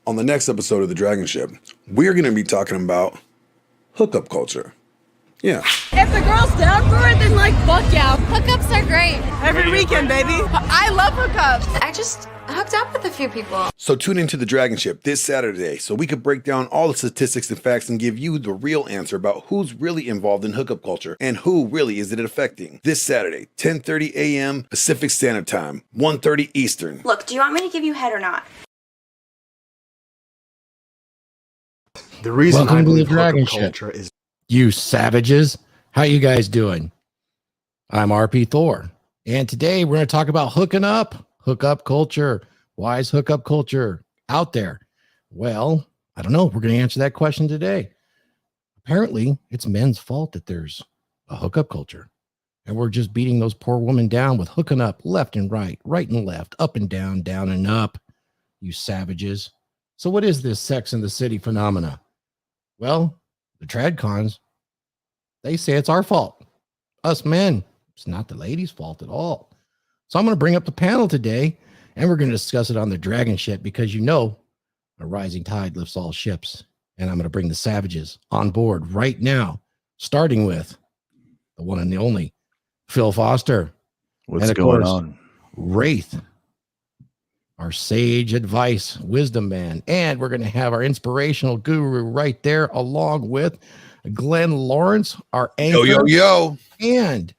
On the next episode of the DragonShip, we're going to be talking about hookup culture. Yeah. If the girl's down for it, then like, fuck yeah. Hookups are great. Every weekend, baby. I love hookups. I just hooked up with a few people. So tune into the DragonShip this Saturday so we could break down all the statistics and facts and give you the real answer about who's really involved in hookup culture and who really is it affecting. This Saturday, 10:30 a.m. Pacific Standard Time, 1:30 Eastern. Look, do you want me to give you head or not? The reason Welcome I to the believe hookup DragonShip. culture is You savages, how you guys doing? I'm RP Thor, and today we're going to talk about hookup culture. Why is hookup culture out there? Well, I don't know. We're going to answer that question today. Apparently, it's men's fault that there's a hookup culture, and we're just beating those poor women down with hooking up left and right and left, up and down and up. You savages. So what is this Sex in the City phenomena? Well, the Tradcons, they say it's our fault. Us men. It's not the ladies' fault at all. So I'm going to bring up the panel today, and we're going to discuss it on the DragonShip because you know a rising tide lifts all ships. And I'm going to bring the savages on board right now, starting with the one and the only Phil Foster. What's going course, on? Raith, our sage advice, wisdom man. And we're going to have our inspirational guru right there, along with Glenn Laurence, our anchor. Yo. And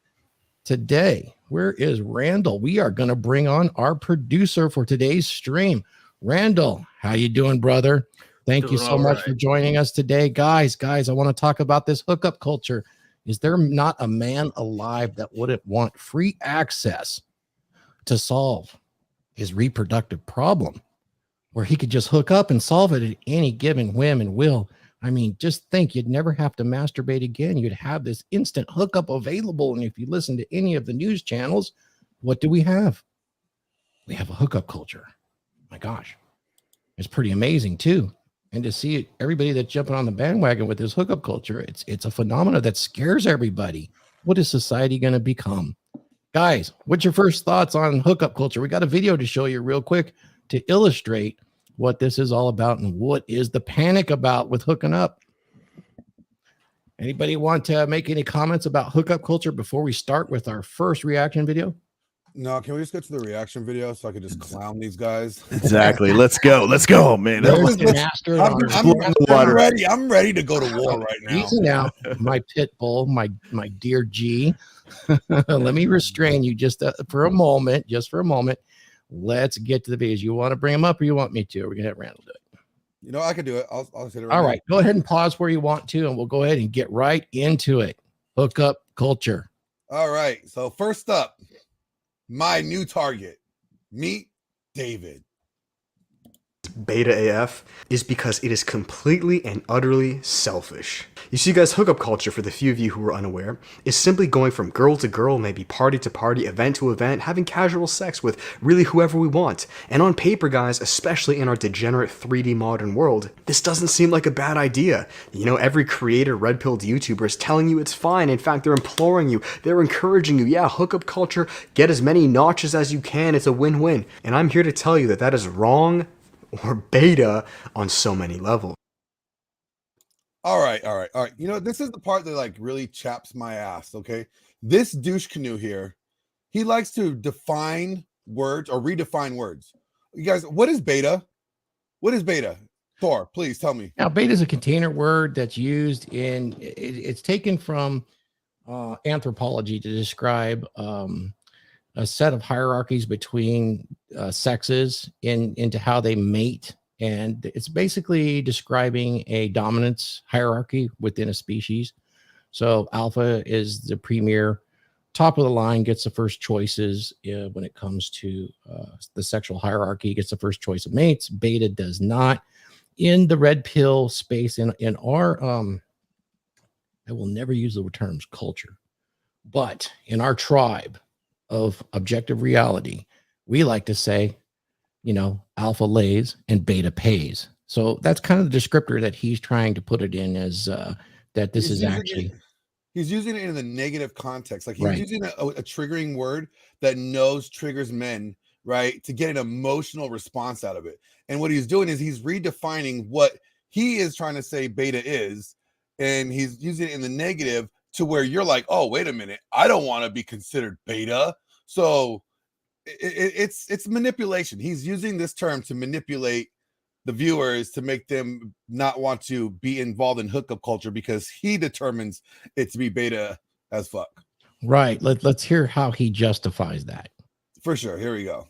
today, where is Randall? We are going to bring on our producer for today's stream. Randall, how you doing, brother? Thank you so much for joining us today. Guys, I want to talk about this hookup culture. Is there not a man alive that wouldn't want free access to solve his reproductive problem, where he could just hook up and solve it at any given whim and will? I mean, just think, you'd never have to masturbate again. You'd have this instant hookup available. And if you listen to any of the news channels, what do we have? We have a hookup culture. My gosh, it's pretty amazing too. And to see everybody that's jumping on the bandwagon with this hookup culture, it's a phenomena that scares everybody. What is society going to become? Guys, what's your first thoughts on hookup culture? We got a video to show you real quick to illustrate what this is all about and what is the panic about with hooking up. Anybody want to make any comments about hookup culture before we start with our first reaction video? No, can we just get to the reaction video so I can just clown these guys? Exactly. Let's go, man. I'm ready to go to war right now. Easy now, my pit bull, my dear G. Let me restrain you just for a moment. Let's get to the videos. You want to bring them up or you want me to? We're going to have Randall do it. You know, I can do it. I'll hit it right All now. right. Go ahead and pause where you want to, and we'll go ahead and get right into it. Hookup culture. All right. So first up, my new target, meet David. beta AF is because it is completely and utterly selfish. You see, guys, hookup culture, for the few of you who are unaware, is simply going from girl to girl, maybe party to party, event to event, having casual sex with really whoever we want. And on paper, guys, especially in our degenerate 3D modern world, this doesn't seem like a bad idea. You know, every creator, red-pilled YouTuber is telling you it's fine. In fact, they're imploring you, they're encouraging you. Yeah, hookup culture, get as many notches as you can. It's a win-win. And I'm here to tell you that that is wrong or beta on so many levels. All right. You know, this is the part that like really chaps my ass, okay? This douche canoe here, he likes to define words or redefine words. You guys, what is beta? What is beta? Thor, please tell me. Now, beta is a container word that's used it's taken from anthropology to describe a set of hierarchies between sexes into how they mate. And it's basically describing a dominance hierarchy within a species. So alpha is the premier, top of the line, gets the first choices when it comes to the sexual hierarchy, gets the first choice of mates. Beta does not. In the red pill space, in our, I will never use the terms culture, but in our tribe of objective reality, we like to say, you know, alpha lays and beta pays. So that's kind of the descriptor that he's trying to put it in as that this is actually. He's using it in the negative context. Like he's using a triggering word that triggers men right, to get an emotional response out of it. And what he's doing is he's redefining what he is trying to say beta is, and he's using it in the negative to where you're like, oh, wait a minute, I don't want to be considered beta. So it's manipulation. He's using this term to manipulate the viewers to make them not want to be involved in hookup culture because he determines it to be beta as fuck. Right. Let's hear how he justifies that. For sure. Here we go.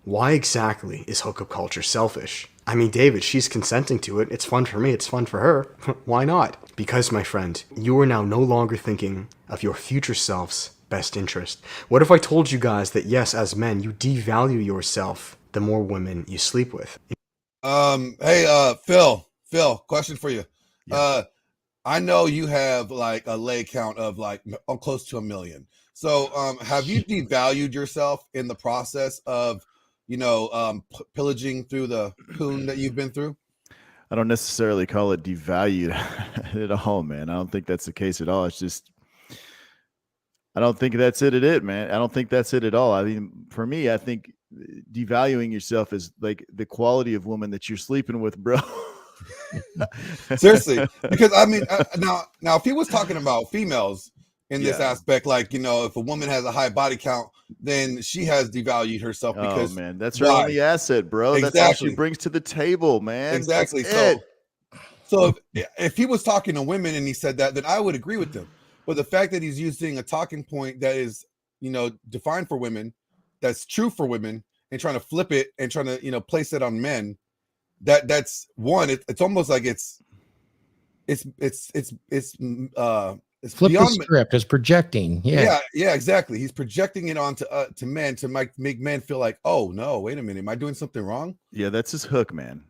Why exactly is hookup culture selfish? I mean, David, she's consenting to it. It's fun for me. It's fun for her. Why not? Because, my friend, you are now no longer thinking of your future self's best interest. What if I told you guys that, yes, as men, you devalue yourself the more women you sleep with? Hey, Phil, question for you. Yeah. I know you have like a lay count of like close to 1 million. So, have you devalued yourself in the process of, pillaging through the poon that you've been through? I don't necessarily call it devalued at all, man. I don't think that's the case at all. It's just, I don't think that's it, man. I don't think that's it at all. I mean, for me, I think devaluing yourself is like the quality of woman that you're sleeping with, bro. Seriously, because I mean, now if he was talking about females in this aspect, like, if a woman has a high body count, then she has devalued herself because, man, that's her only asset, bro. Exactly. That's all she brings to the table, man. Exactly. So if he was talking to women and he said that, then I would agree with him. But the fact that he's using a talking point that is, defined for women, that's true for women, and trying to flip it and trying to, place it on men, that's one. It's almost like it's flip beyond the script. It's projecting. Yeah, exactly. He's projecting it onto to men to make men feel like, oh no, wait a minute, am I doing something wrong? Yeah, that's his hook, man.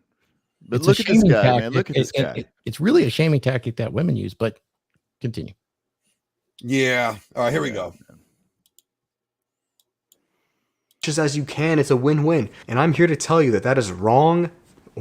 But It's look at this guy, man. Look at this guy. It's really a shaming tactic that women use, but continue. Yeah. All right, here we go. Just as you can, it's a win-win. And I'm here to tell you that that is wrong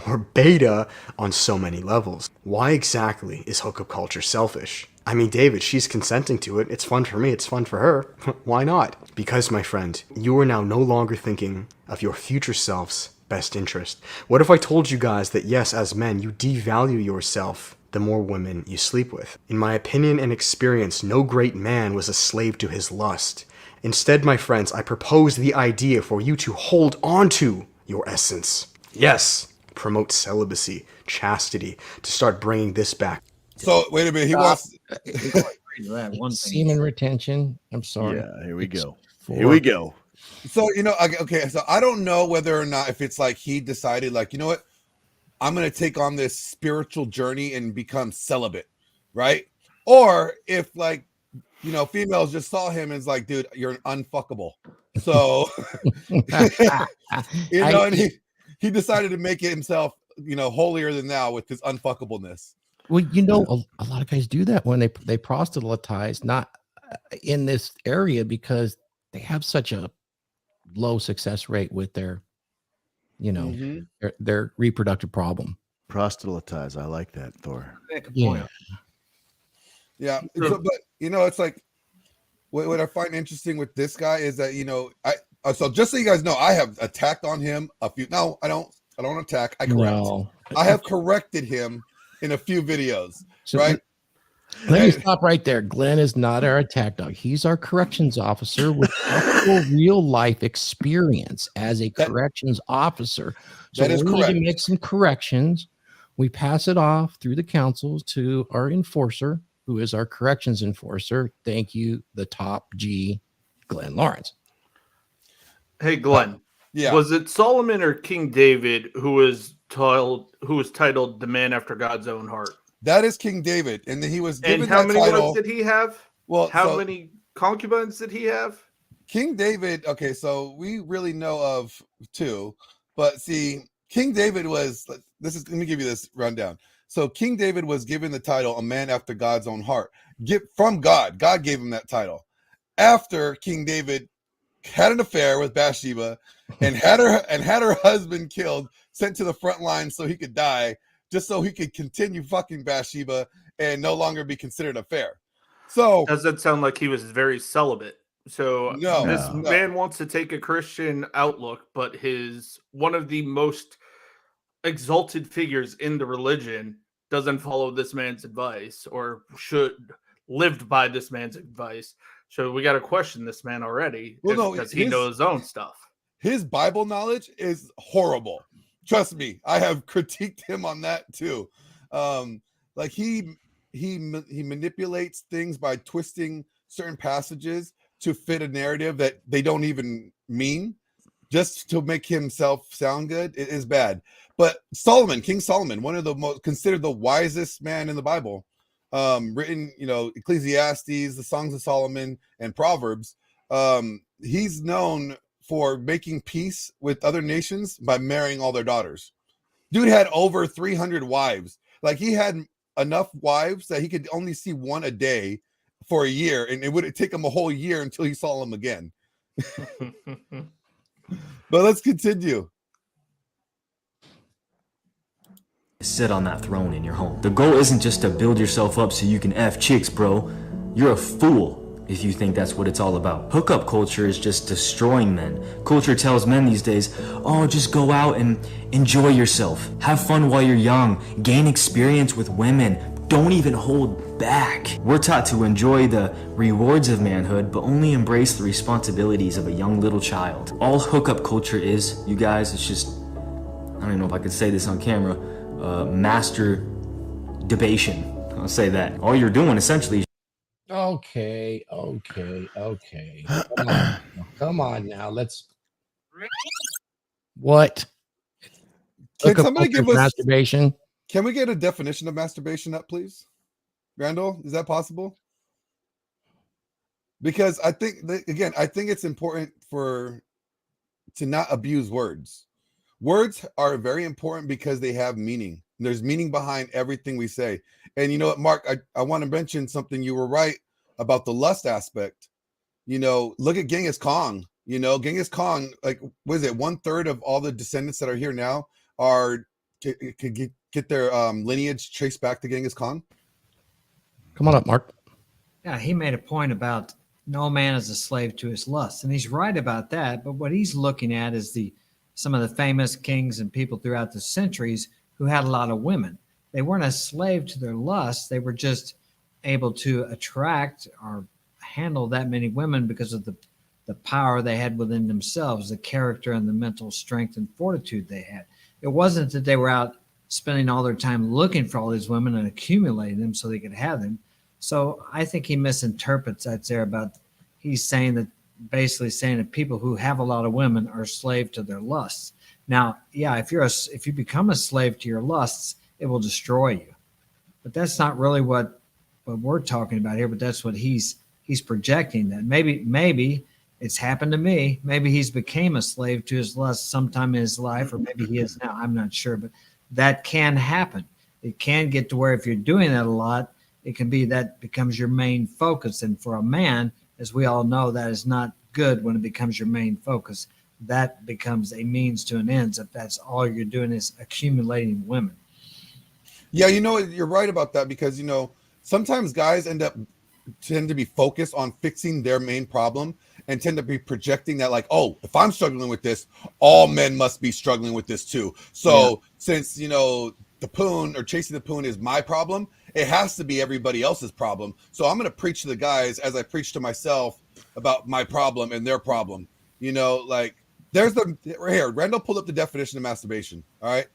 or beta on so many levels. Why exactly is hookup culture selfish? I mean, David, she's consenting to it. It's fun for me. It's fun for her. Why not? Because, my friend, you are now no longer thinking of your future self's best interest. What if I told you guys that, yes, as men, you devalue yourself the more women you sleep with? In my opinion and experience, no great man was a slave to his lust. Instead, my friends, I propose the idea for you to hold on to your essence. Yes, promote celibacy, chastity, to start bringing this back. So, wait a minute. He wants Semen retention. I'm sorry. Yeah, here we go. Here we go. So, okay. So I don't know whether or not if it's like he decided, like, you know what? I'm going to take on this spiritual journey and become celibate, right? Or if, like, females just saw him and is like, dude, you're unfuckable. So, and he decided to make it himself, holier than thou with his unfuckableness. Well, a lot of guys do that when they proselytize, not in this area, because they have such a low success rate with their, their reproductive problem. Proselytize. I like that, Thor. Yeah. Yeah. So, but, it's like, what I find interesting with this guy is that, so just so you guys know, I have attacked on him a few. No, I don't attack. I correct. No. I have corrected him in a few videos, So right? Let me stop right there. Glenn is not our attack dog. He's our corrections officer with actual real life experience as a corrections officer. So that is we correct. need to make some corrections. We pass it off through the councils to our enforcer, who is our corrections enforcer. Thank you, the top G, Glenn Laurence. Hey, Glenn. Yeah. Was it Solomon or King David who was titled the man after God's own heart? That is King David, and he was given And how that many title. wives did he have? Well, how many concubines did he have? King David. Okay, so we really know of two, but see, King David was. Let me give you this rundown. So King David was given the title, a man after God's own heart, from God. God gave him that title. After King David had an affair with Bathsheba and had her husband killed, sent to the front line so he could die, just so he could continue fucking Bathsheba and no longer be considered a fair. So Does that sound like he was very celibate? So No, this no. man wants to take a Christian outlook, but one of the most exalted figures in the religion doesn't follow this man's advice or should lived by this man's advice. So we got to question this man already because he knows his own stuff. His Bible knowledge is horrible. Trust me, I have critiqued him on that too. Like he manipulates things by twisting certain passages to fit a narrative that they don't even mean, just to make himself sound good. It is bad. But Solomon, King Solomon, one of the most considered the wisest man in the Bible, written, Ecclesiastes, the Songs of Solomon, and Proverbs. He's known for making peace with other nations by marrying all their daughters. Dude had over 300 wives. Like, he had enough wives that he could only see one a day for a year, and it would take him a whole year until he saw them again. But let's continue. Sit on that throne in your home. The goal isn't just to build yourself up so you can F chicks, bro. You're a fool if you think that's what it's all about. Hookup culture is just destroying men. Culture tells men these days, oh, just go out and enjoy yourself. Have fun while you're young. Gain experience with women. Don't even hold back. We're taught to enjoy the rewards of manhood, but only embrace the responsibilities of a young little child. All hookup culture is, you guys, it's just, I don't even know if I could say this on camera, masturbation. I'll say that. All you're doing essentially is Okay. Come on now. Let's. What? Can somebody give us masturbation? Can we get a definition of masturbation up, please? Randall, is that possible? Because I think it's important to not abuse words. Words are very important because they have meaning. There's meaning behind everything we say. And you know what, Mark, I want to mention something. You were right about the lust aspect. Look at Genghis Khan. Genghis Khan, like, what is it? 1/3 of all the descendants that are here now could get their lineage traced back to Genghis Khan. Come on up, Mark. Yeah, he made a point about no man is a slave to his lust, and he's right about that. But what he's looking at is some of the famous kings and people throughout the centuries who had a lot of women. They weren't a slave to their lust. They were just able to attract or handle that many women because of the power they had within themselves, the character and the mental strength and fortitude they had. It wasn't that they were out spending all their time looking for all these women and accumulating them so they could have them. So I think he misinterprets that there about, he's saying that, basically saying that people who have a lot of women are slave to their lusts. Now, yeah, if you become a slave to your lusts, it will destroy you. But that's not really what we're talking about here. But that's what he's projecting. That maybe it's happened to me. Maybe he's became a slave to his lust sometime in his life, or maybe he is now. I'm not sure, but that can happen. It can get to where if you're doing that a lot, it can be that becomes your main focus. And for a man, as we all know, that is not good when it becomes your main focus. That becomes a means to an end if that's all you're doing is accumulating women. Yeah, you're right about that, because sometimes guys tend to be focused on fixing their main problem and tend to be projecting that, like, oh, if I'm struggling with this, all men must be struggling with this too. So since the poon or chasing the poon is my problem, it has to be everybody else's problem. So I'm going to preach to the guys as I preach to myself about my problem and their problem. Like, there's right here. Randall pulled up the definition of masturbation. All right.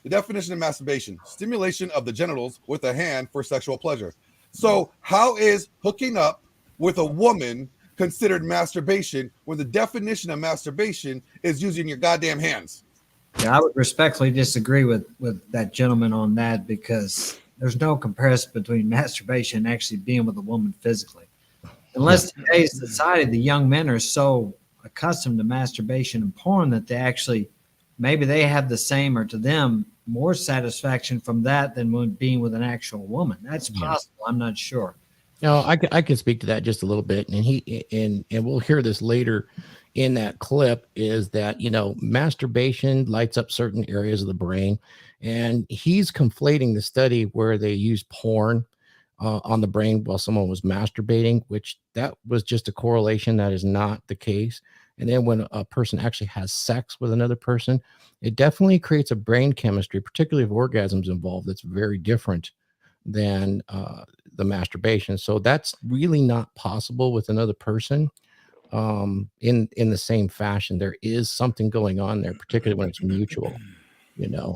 The definition of masturbation: stimulation of the genitals with a hand for sexual pleasure. So how is hooking up with a woman considered masturbation when the definition of masturbation is using your goddamn hands? Yeah, I would respectfully disagree with that gentleman on that, because there's no comparison between masturbation and actually being with a woman physically. Unless today's society, the young men are so accustomed to masturbation and porn that they actually, maybe they have the same, or to them, more satisfaction from that than when being with an actual woman. That's possible. I'm not sure. I can speak to that just a little bit, and we'll hear this later in that clip, is that, masturbation lights up certain areas of the brain, and he's conflating the study where they use porn on the brain while someone was masturbating, which that was just a correlation. That is not the case. And then when a person actually has sex with another person, it definitely creates a brain chemistry, particularly if orgasms involved, that's very different than the masturbation. So that's really not possible with another person in the same fashion. There is something going on there, particularly when it's mutual.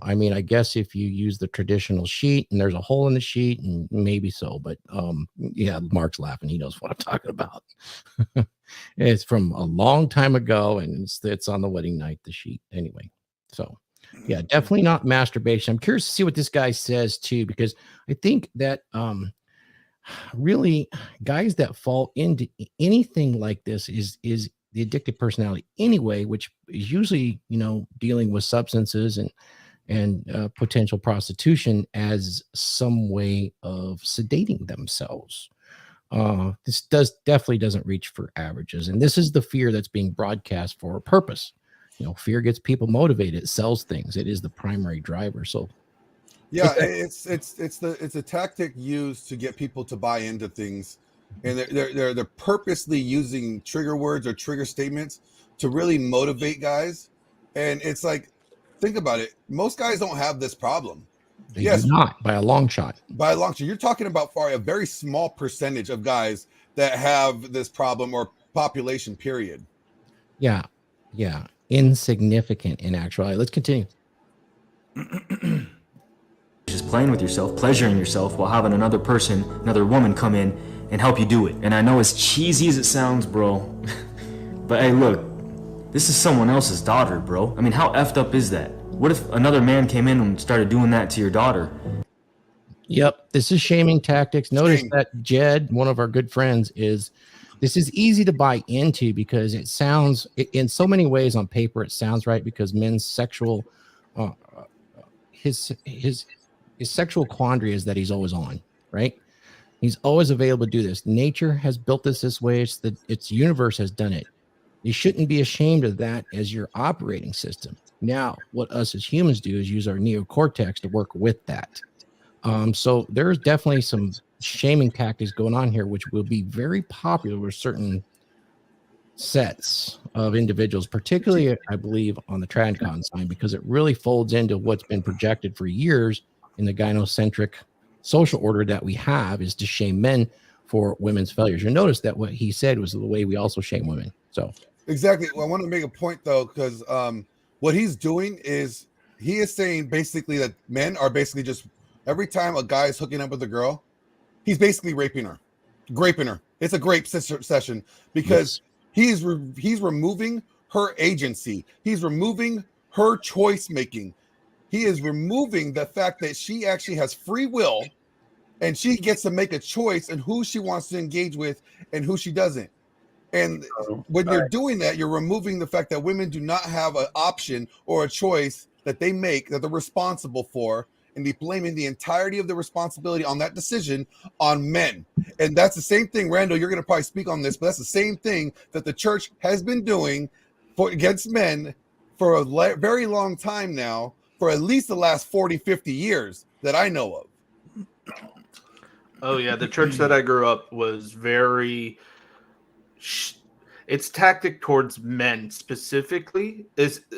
I mean, I guess if you use the traditional sheet and there's a hole in the sheet, and maybe so, but yeah, Mark's laughing. He knows what I'm talking about. It's from a long time ago, and it's on the wedding night, the sheet. Anyway, so yeah, definitely not masturbation. I'm curious to see what this guy says too, because I think that really guys that fall into anything like this is the addictive personality anyway, which is usually, dealing with substances and potential prostitution as some way of sedating themselves. This definitely doesn't reach for averages. And this is the fear that's being broadcast for a purpose. Fear gets people motivated. It sells things. It is the primary driver. So yeah, it's a tactic used to get people to buy into things. And they're purposely using trigger words or trigger statements to really motivate guys. And it's like, think about it. Most guys don't have this problem. They do not, by a long shot. By a long shot. You're talking about a very small percentage of guys that have this problem, or population period. Yeah. Insignificant in actuality. Let's continue. Just playing with yourself, pleasuring yourself while having another woman come in and help you do it. And I know as cheesy as it sounds, bro, but hey, look, this is someone else's daughter, bro. I mean, how effed up is that? What if another man came in and started doing that to your daughter? Yep, this is shaming tactics. Notice that Jed, one of our good friends, this is easy to buy into because it sounds, in so many ways on paper, it sounds right, because men's sexual, his sexual quandary is that he's always on, right? He's always available to do this. Nature has built this way. Its universe has done it. You shouldn't be ashamed of that as your operating system. Now, what us as humans do is use our neocortex to work with that. So there's definitely some shaming tactics going on here, which will be very popular with certain sets of individuals, particularly, I believe, on the Tradcon side, because it really folds into what's been projected for years in the gynocentric social order that we have, is to shame men for women's failures. You'll notice that what he said was the way we also shame women. So exactly. Well, I want to make a point though, because what he's doing is he is saying basically that men are basically just, every time a guy is hooking up with a girl, he's basically raping her. It's a grape session, because he's removing her agency. He's removing her choice making. He is removing the fact that she actually has free will, and she gets to make a choice in who she wants to engage with and who she doesn't. And when you're doing that, you're removing the fact that women do not have an option or a choice that they make, that they're responsible for, and be blaming the entirety of the responsibility on that decision on men. And that's the same thing, Randall, you're going to probably speak on this, but that's the same thing that the church has been doing against men for a very long time now, for at least the last 40, 50 years that I know of. Oh, yeah. The church that I grew up was very... its tactic towards men specifically,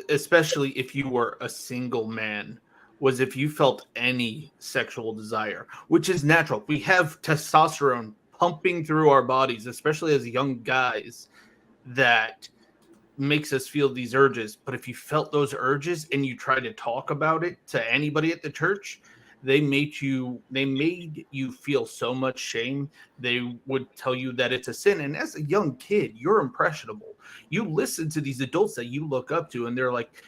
especially if you were a single man, was if you felt any sexual desire, which is natural. We have testosterone pumping through our bodies, especially as young guys, that makes us feel these urges. But if you felt those urges and you try to talk about it to anybody at the church, they made you feel so much shame. They would tell you that it's a sin. And as a young kid, you're impressionable. You listen to these adults that you look up to, and they're like,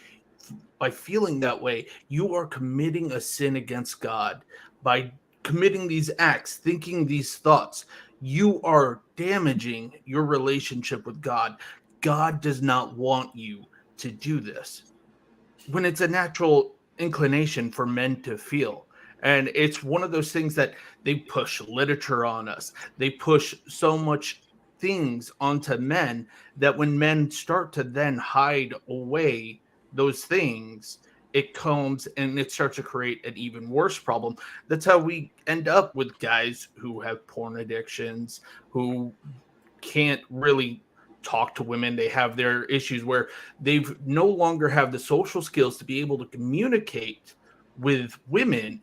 by feeling that way, you are committing a sin against God. By committing these acts, thinking these thoughts, you are damaging your relationship with God. God does not want you to do this, when it's a natural inclination for men to feel. And it's one of those things that they push literature on us. They push so much things onto men that when men start to then hide away those things, it comes and it starts to create an even worse problem. That's how we end up with guys who have porn addictions, who can't really talk to women. They have their issues where they've no longer have the social skills to be able to communicate with women,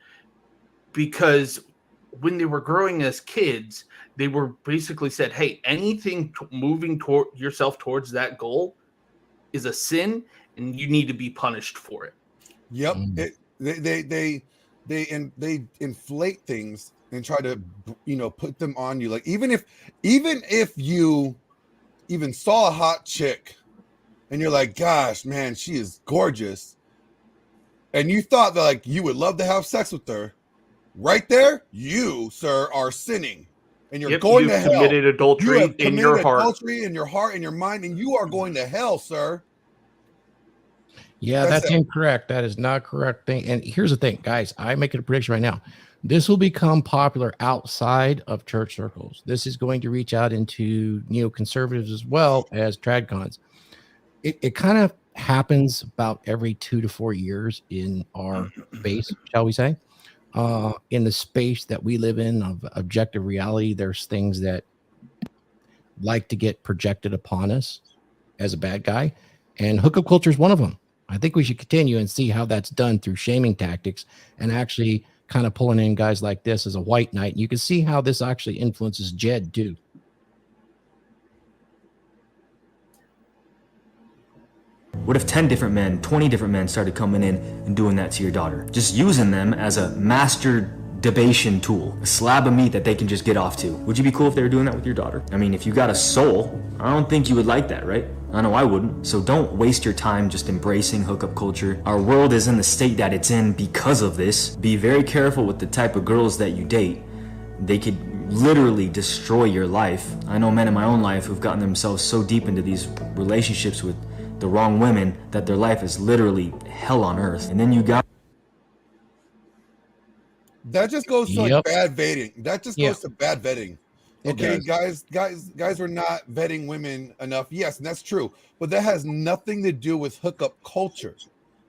because when they were growing as kids, they were basically said, hey, anything moving toward yourself towards that goal is a sin and you need to be punished for it. Yep. They inflate things and try to, put them on you. Like even if you even saw a hot chick and you're like, gosh, man, she is gorgeous, and you thought that like you would love to have sex with her, right there, you, sir, are sinning, and you're going to hell. Committed adultery in your heart. Adultery in your heart and your mind, and you are going to hell, sir. Yeah, that's incorrect. That is not correct thing. And here's the thing, guys. I make it a prediction right now. This will become popular outside of church circles. This is going to reach out into neoconservatives as well as Tradcons. It kind of happens about every 2 to 4 years in our space, shall we say. In the space that we live in of objective reality, there's things that like to get projected upon us as a bad guy. And hookup culture is one of them. I think we should continue and see how that's done through shaming tactics and actually kind of pulling in guys like this as a white knight. You can see how this actually influences Jed too. What if 10 different men, 20 different men started coming in and doing that to your daughter? Just using them as a masturbation tool, a slab of meat that they can just get off to. Would you be cool if they were doing that with your daughter? I mean, if you got a soul, I don't think you would like that, right? I know I wouldn't. So don't waste your time just embracing hookup culture. Our world is in the state that it's in because of this. Be very careful with the type of girls that you date. They could literally destroy your life. I know men in my own life who've gotten themselves so deep into these relationships with the wrong women that their life is literally hell on earth. And then you got that just goes to like bad vetting. That just goes to bad vetting. Okay, guys are not vetting women enough. Yes, and that's true. But that has nothing to do with hookup culture.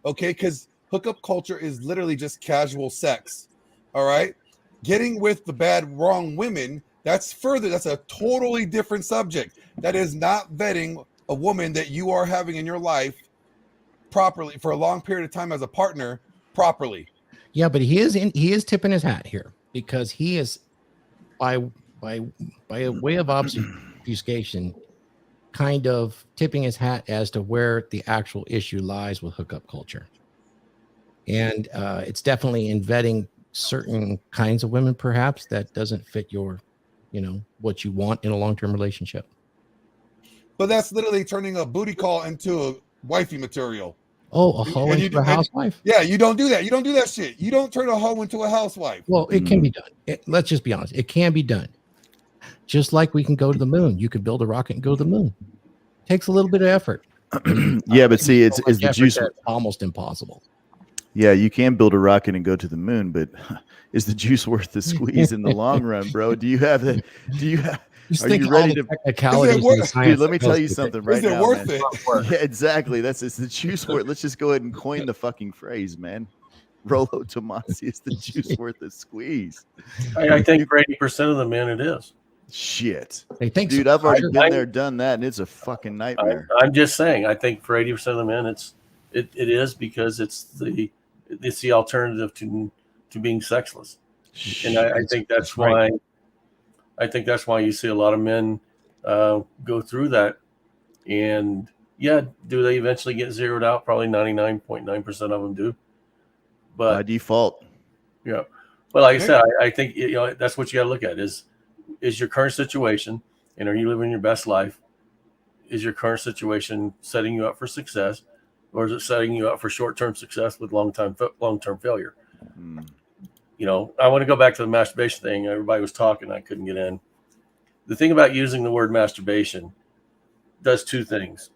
Okay, because hookup culture is literally just casual sex. All right. Getting with the wrong women, that's a totally different subject. That is not vetting a woman that you are having in your life properly for a long period of time as a partner properly. Yeah, but he is tipping his hat here because he is by a way of obfuscation kind of tipping his hat as to where the actual issue lies with hookup culture. And it's definitely in vetting certain kinds of women perhaps that doesn't fit your, what you want in a long-term relationship. But that's literally turning a booty call into a wifey material. Oh, a hoe into a housewife? Yeah, you don't do that. You don't do that shit. You don't turn a hoe into a housewife. Well, it can be done. Let's just be honest. It can be done. Just like we can go to the moon. You could build a rocket and go to the moon. Takes a little bit of effort. Yeah, but see, it's the juice almost impossible. Yeah, you can build a rocket and go to the moon, but is the juice worth the squeeze in the long run, bro? Are you ready to dude, let me tell you something right now. Is it worth it? Yeah, exactly. It's the juice worth. Let's just go ahead and coin the fucking phrase, man. Rolo Tomasi, is the juice worth the squeeze? I think for 80% of the men it is. Shit. Hey, thanks, dude. I've already been there, done that, and it's a fucking nightmare. I'm just saying. I think for 80% of the men, it is because it's the alternative to being sexless, and I think that's why. I think that's why you see a lot of men go through that, and do they eventually get zeroed out? Probably 99.9% of them do, but by default, yeah. But like I said, I think that's what you got to look at is your current situation, and are you living your best life? Is your current situation setting you up for success, or is it setting you up for short-term success with long-term failure? I want to go back to the masturbation thing. Everybody was talking. I couldn't get in. The thing about using the word masturbation does two things.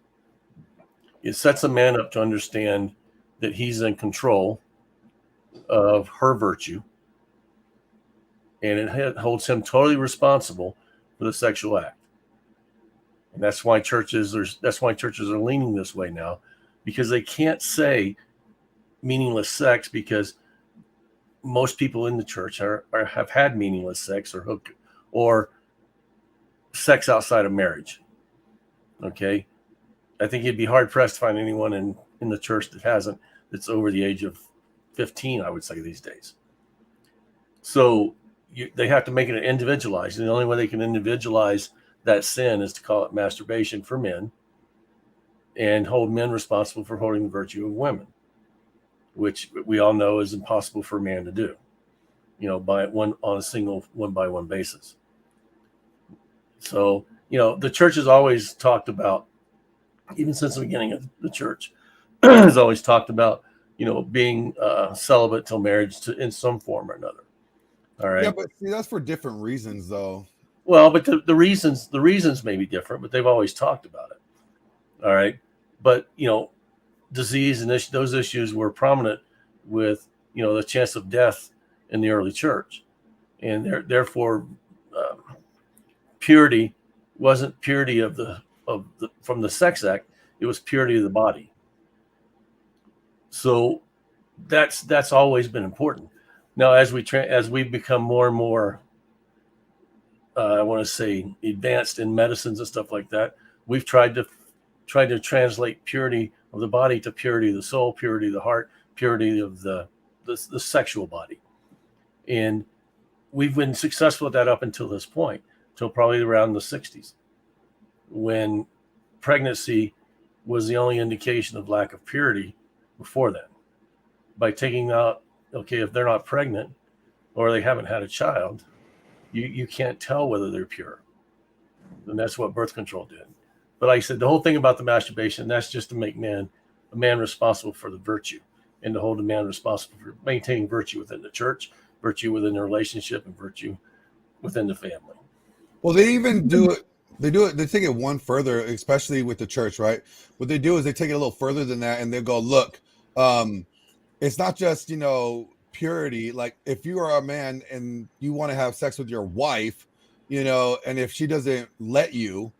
It sets a man up to understand that he's in control of her virtue, and it holds him totally responsible for the sexual act. And that's why churches are leaning this way now, because they can't say meaningless sex, because most people in the church have had meaningless sex or sex outside of marriage. Okay. I think you'd be hard pressed to find anyone in the church that hasn't, that's over the age of 15, I would say, these days. So they have to make it individualized. And the only way they can individualize that sin is to call it masturbation for men and hold men responsible for holding the virtue of women, which we all know is impossible for a man to do, on a single one-by-one basis. So, the church has always talked about, even since the beginning of the church, has always talked about, being celibate till marriage in some form or another. All right. Yeah, but see, that's for different reasons, though. Well, but the reasons may be different, but they've always talked about it. All right. But, disease and those issues were prominent with, the chance of death in the early church. And therefore, purity wasn't purity from the sex act. It was purity of the body. So that's always been important. Now, as we become more and more, I want to say, advanced in medicines and stuff like that, we've tried to translate purity of the body to purity of the soul, purity of the heart, purity of the sexual body. And we've been successful at that up until this point, till probably around the 60s, when pregnancy was the only indication of lack of purity before then. By taking out, if they're not pregnant or they haven't had a child, you can't tell whether they're pure. And that's what birth control did. But like I said, the whole thing about the masturbation, that's just to make a man responsible for the virtue, and to hold a man responsible for maintaining virtue within the church, virtue within the relationship, and virtue within the family. Well, they even do it. They take it one further, especially with the church, right? What they do is they take it a little further than that, and they go, look, it's not just, purity. Like, if you are a man and you want to have sex with your wife, and if she doesn't let you,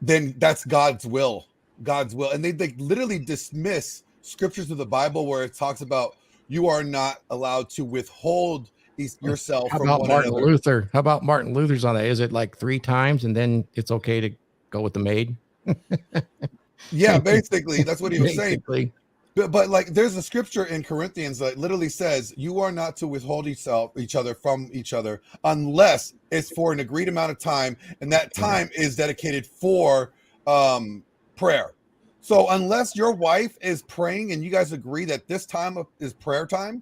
then that's God's will. And they literally dismiss scriptures of the Bible where it talks about you are not allowed to withhold yourself from one another. How about Martin Luther's on that? Is it like 3 times and then it's okay to go with the maid? Yeah, basically that's what he was saying. But like, there's a scripture in Corinthians that literally says you are not to withhold each other from each other unless it's for an agreed amount of time, and that time is dedicated for prayer. So unless your wife is praying and you guys agree that this time is prayer time,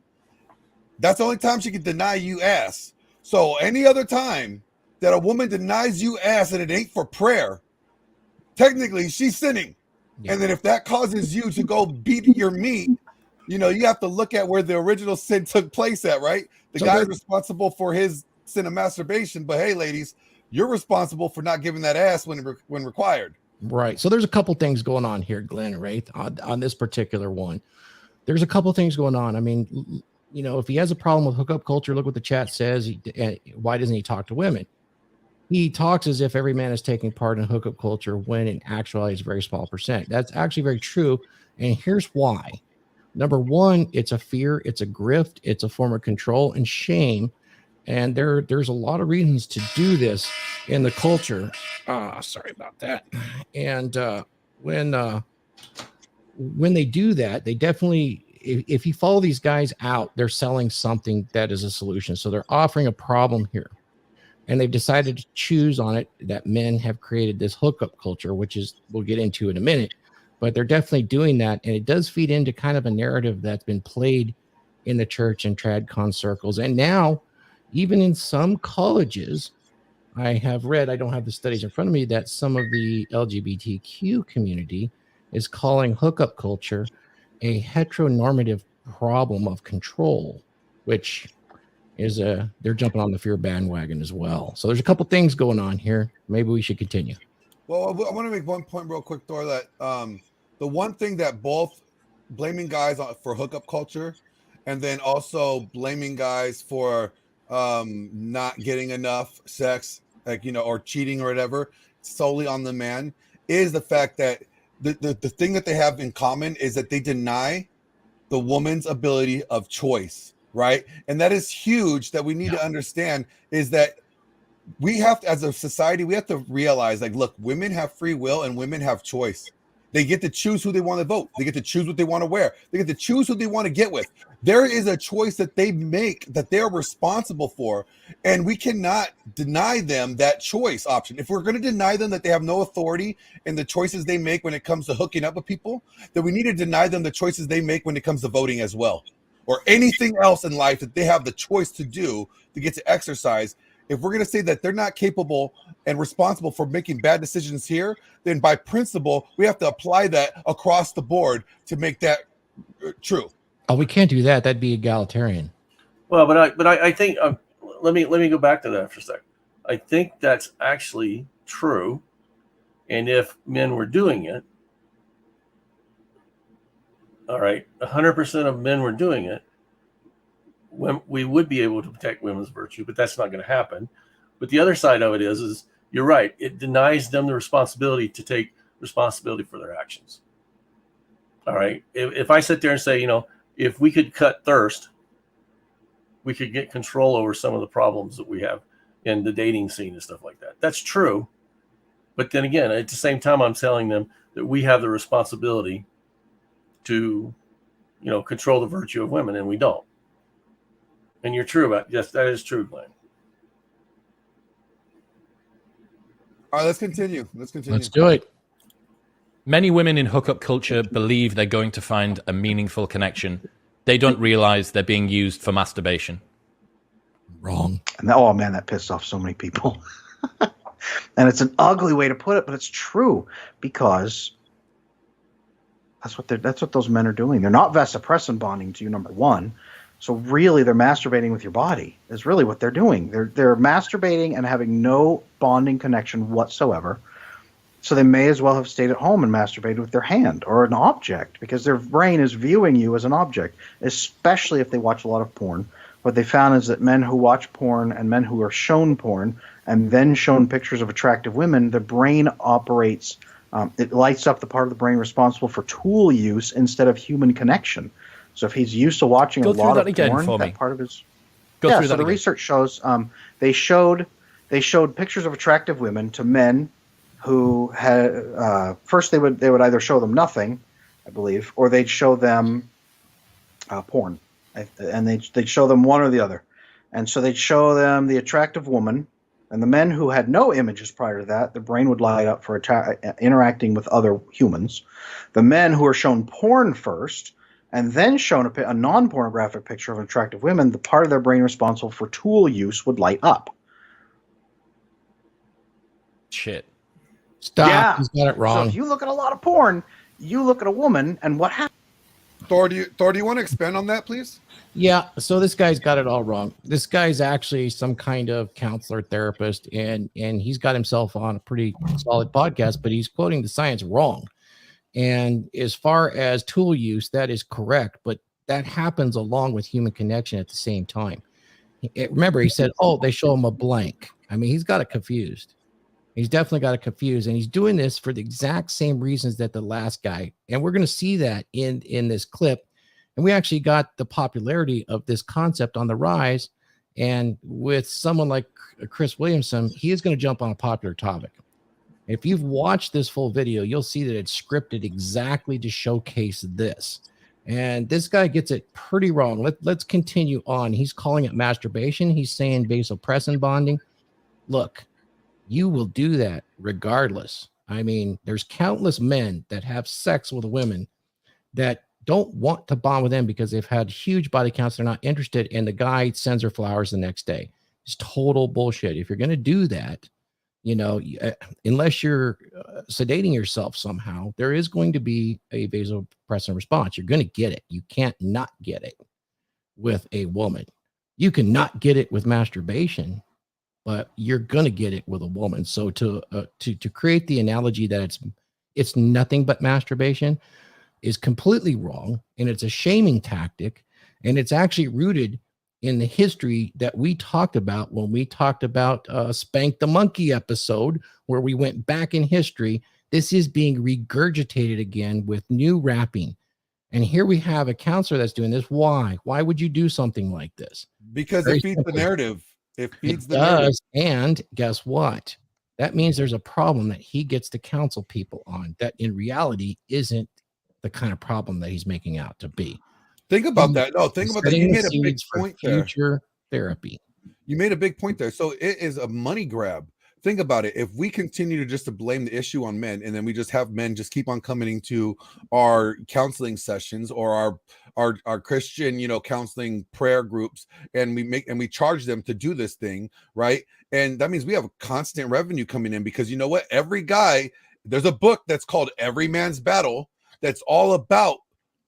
that's the only time she can deny you ass. So any other time that a woman denies you ass and it ain't for prayer, technically she's sinning. Yeah. And then if that causes you to go beat your meat, you have to look at where the original sin took place at, right? The guy's responsible for his sin of masturbation, but hey, ladies, you're responsible for not giving that ass when required. Right. So there's a couple things going on here, Glenn and Raith, on this particular one. There's a couple things going on. I mean, if he has a problem with hookup culture, look what the chat says. Why doesn't he talk to women? He talks as if every man is taking part in hookup culture, when in actuality it's a very small percent. That's actually very true. And here's why. Number one, it's a fear, it's a grift, it's a form of control and shame. And there's a lot of reasons to do this in the culture. Sorry about that. And when they do that, they definitely, if you follow these guys out, they're selling something that is a solution. So they're offering a problem here. And they've decided to choose on it that men have created this hookup culture, which is we'll get into in a minute. But they're definitely doing that. And it does feed into kind of a narrative that's been played in the church and Tradcon circles. And now, even in some colleges, I have read, I don't have the studies in front of me, that some of the LGBTQ community is calling hookup culture a heteronormative problem of control, which is they're jumping on the fear bandwagon as well. So there's a couple things going on here. Maybe we should continue. Well, I want to make one point real quick, Thor, that the one thing that both blaming guys for hookup culture and then also blaming guys for not getting enough sex, like, or cheating or whatever, solely on the man, is the fact that the thing that they have in common is that they deny the woman's ability of choice, right? And that is huge that we need to understand is that we have to, as a society, we have to realize, like, look, women have free will and women have choice. They get to choose who they want to vote. They get to choose what they want to wear. They get to choose who they want to get with. There is a choice that they make that they're responsible for, and we cannot deny them that choice option. If we're going to deny them that they have no authority in the choices they make when it comes to hooking up with people, then we need to deny them the choices they make when it comes to voting as well, or anything else in life that they have the choice to do to get to exercise. If we're going to say that they're not capable and responsible for making bad decisions here, then by principle, we have to apply that across the board to make that true. Oh, we can't do that. That'd be egalitarian. Well, but I think let me go back to that for a second. I think that's actually true, and if men were doing it, all right, 100% of men were doing it, we would be able to protect women's virtue, but that's not going to happen. But the other side of it is you're right. It denies them the responsibility to take responsibility for their actions. All right. If I sit there and say, if we could cut thirst, we could get control over some of the problems that we have in the dating scene and stuff like that. That's true. But then again, at the same time, I'm telling them that we have the responsibility to, control the virtue of women, and we don't. And you're true about, yes, that is true, Glenn. All right, let's continue. Let's do it. Many women in hookup culture believe they're going to find a meaningful connection. They don't realize they're being used for masturbation. Wrong. And oh man, that pissed off so many people. And it's an ugly way to put it, but it's true because that's what those men are doing. They're not vasopressin bonding to you, number one. So really, they're masturbating with your body is really what they're doing. They're masturbating and having no bonding connection whatsoever. So they may as well have stayed at home and masturbated with their hand or an object because their brain is viewing you as an object, especially if they watch a lot of porn. What they found is that men who watch porn and men who are shown porn and then shown pictures of attractive women, the brain operates, it lights up the part of the brain responsible for tool use instead of human connection. So if he's used to watching a lot of porn, that part of his so the research shows they showed pictures of attractive women to men who had first they would either show them nothing, I believe, or they'd show them porn, and they'd show them one or the other, and so they'd show them the attractive woman, and the men who had no images prior to that, the brain would light up for interacting with other humans. The men who are shown porn first and then shown a non-pornographic picture of attractive women, the part of their brain responsible for tool use would light up. Shit. Stop. Yeah. He's got it wrong. So if you look at a lot of porn, you look at a woman, and what happens? Thor, do you want to expand on that, please? Yeah, so this guy's got it all wrong. This guy's actually some kind of counselor, therapist, and he's got himself on a pretty solid podcast, but he's quoting the science wrong. And as far as tool use, that is correct, but that happens along with human connection at the same time. Remember, he said, oh, they show him a blank. I mean, he's got it confused. He's definitely got it confused, and he's doing this for the exact same reasons that the last guy. And we're going to see that in this clip. And we actually got the popularity of this concept on the rise. And with someone like Chris Williamson, he is going to jump on a popular topic. If you've watched this full video, you'll see that it's scripted exactly to showcase this. And this guy gets it pretty wrong. Let's continue on. He's calling it masturbation. He's saying vasopressin bonding. Look, you will do that regardless. I mean, there's countless men that have sex with women that don't want to bond with them because they've had huge body counts. They're not interested. And the guy sends her flowers the next day. It's total bullshit. If you're going to do that, unless you're sedating yourself somehow, there is going to be a vasopressin response. You're going to get it. You can't not get it with a woman. You can not get it with masturbation, but you're going to get it with a woman. So to create the analogy that it's nothing but masturbation is completely wrong, and it's a shaming tactic, and it's actually rooted in the history that we talked about when we talked about Spank the Monkey episode, where we went back in history. This is being regurgitated again with new rapping. And here we have a counselor that's doing this. Why? Why would you do something like this? Because Very it feeds simply. the narrative. It feeds It the narrative. does. And guess what? That means there's a problem that he gets to counsel people on that in reality isn't the kind of problem that he's making out to be. Think about that. No, think about that. You made a big point there. Future therapy. You made a big point there. So it is a money grab. Think about it. If we continue to just to blame the issue on men, and then we just have men just keep on coming into our counseling sessions or our Christian, counseling prayer groups, and we charge them to do this thing, right? And that means we have a constant revenue coming in, because you know what? Every guy, there's a book that's called Every Man's Battle that's all about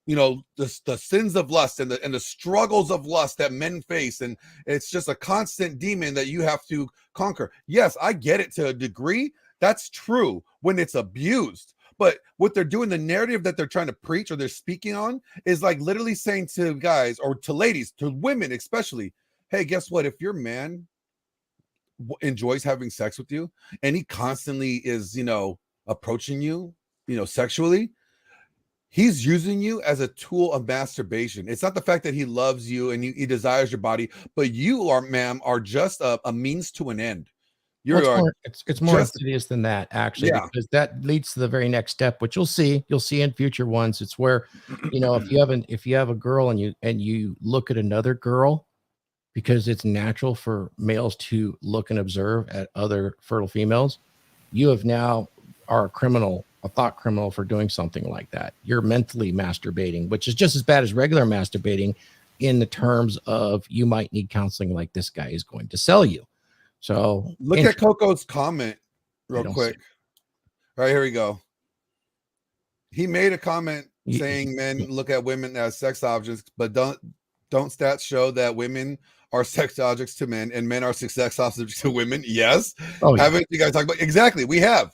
the sins of lust and the struggles of lust that men face, and it's just a constant demon that you have to conquer. Yes, I get it to a degree. That's true when it's abused, but what they're doing, the narrative that they're trying to preach or they're speaking on, is like literally saying to guys or to ladies, to women especially, hey, guess what? If your man enjoys having sex with you and he constantly is approaching you sexually, he's using you as a tool of masturbation. It's not the fact that he loves you and he desires your body, but you are just a means to an end. It's more insidious than that, actually, because that leads to the very next step, which you'll see in future ones. It's where, if you have a girl and you look at another girl, because it's natural for males to look and observe at other fertile females, you have now are a thought criminal for doing something like that. You're mentally masturbating, which is just as bad as regular masturbating in the terms of you might need counseling like this guy is going to sell you. So look at Coco's comment real quick. All right, here we go. He made a comment saying men look at women as sex objects, but don't stats show that women are sex objects to men and men are sex objects to women? Yes. Haven't you guys talked about? Exactly. We have.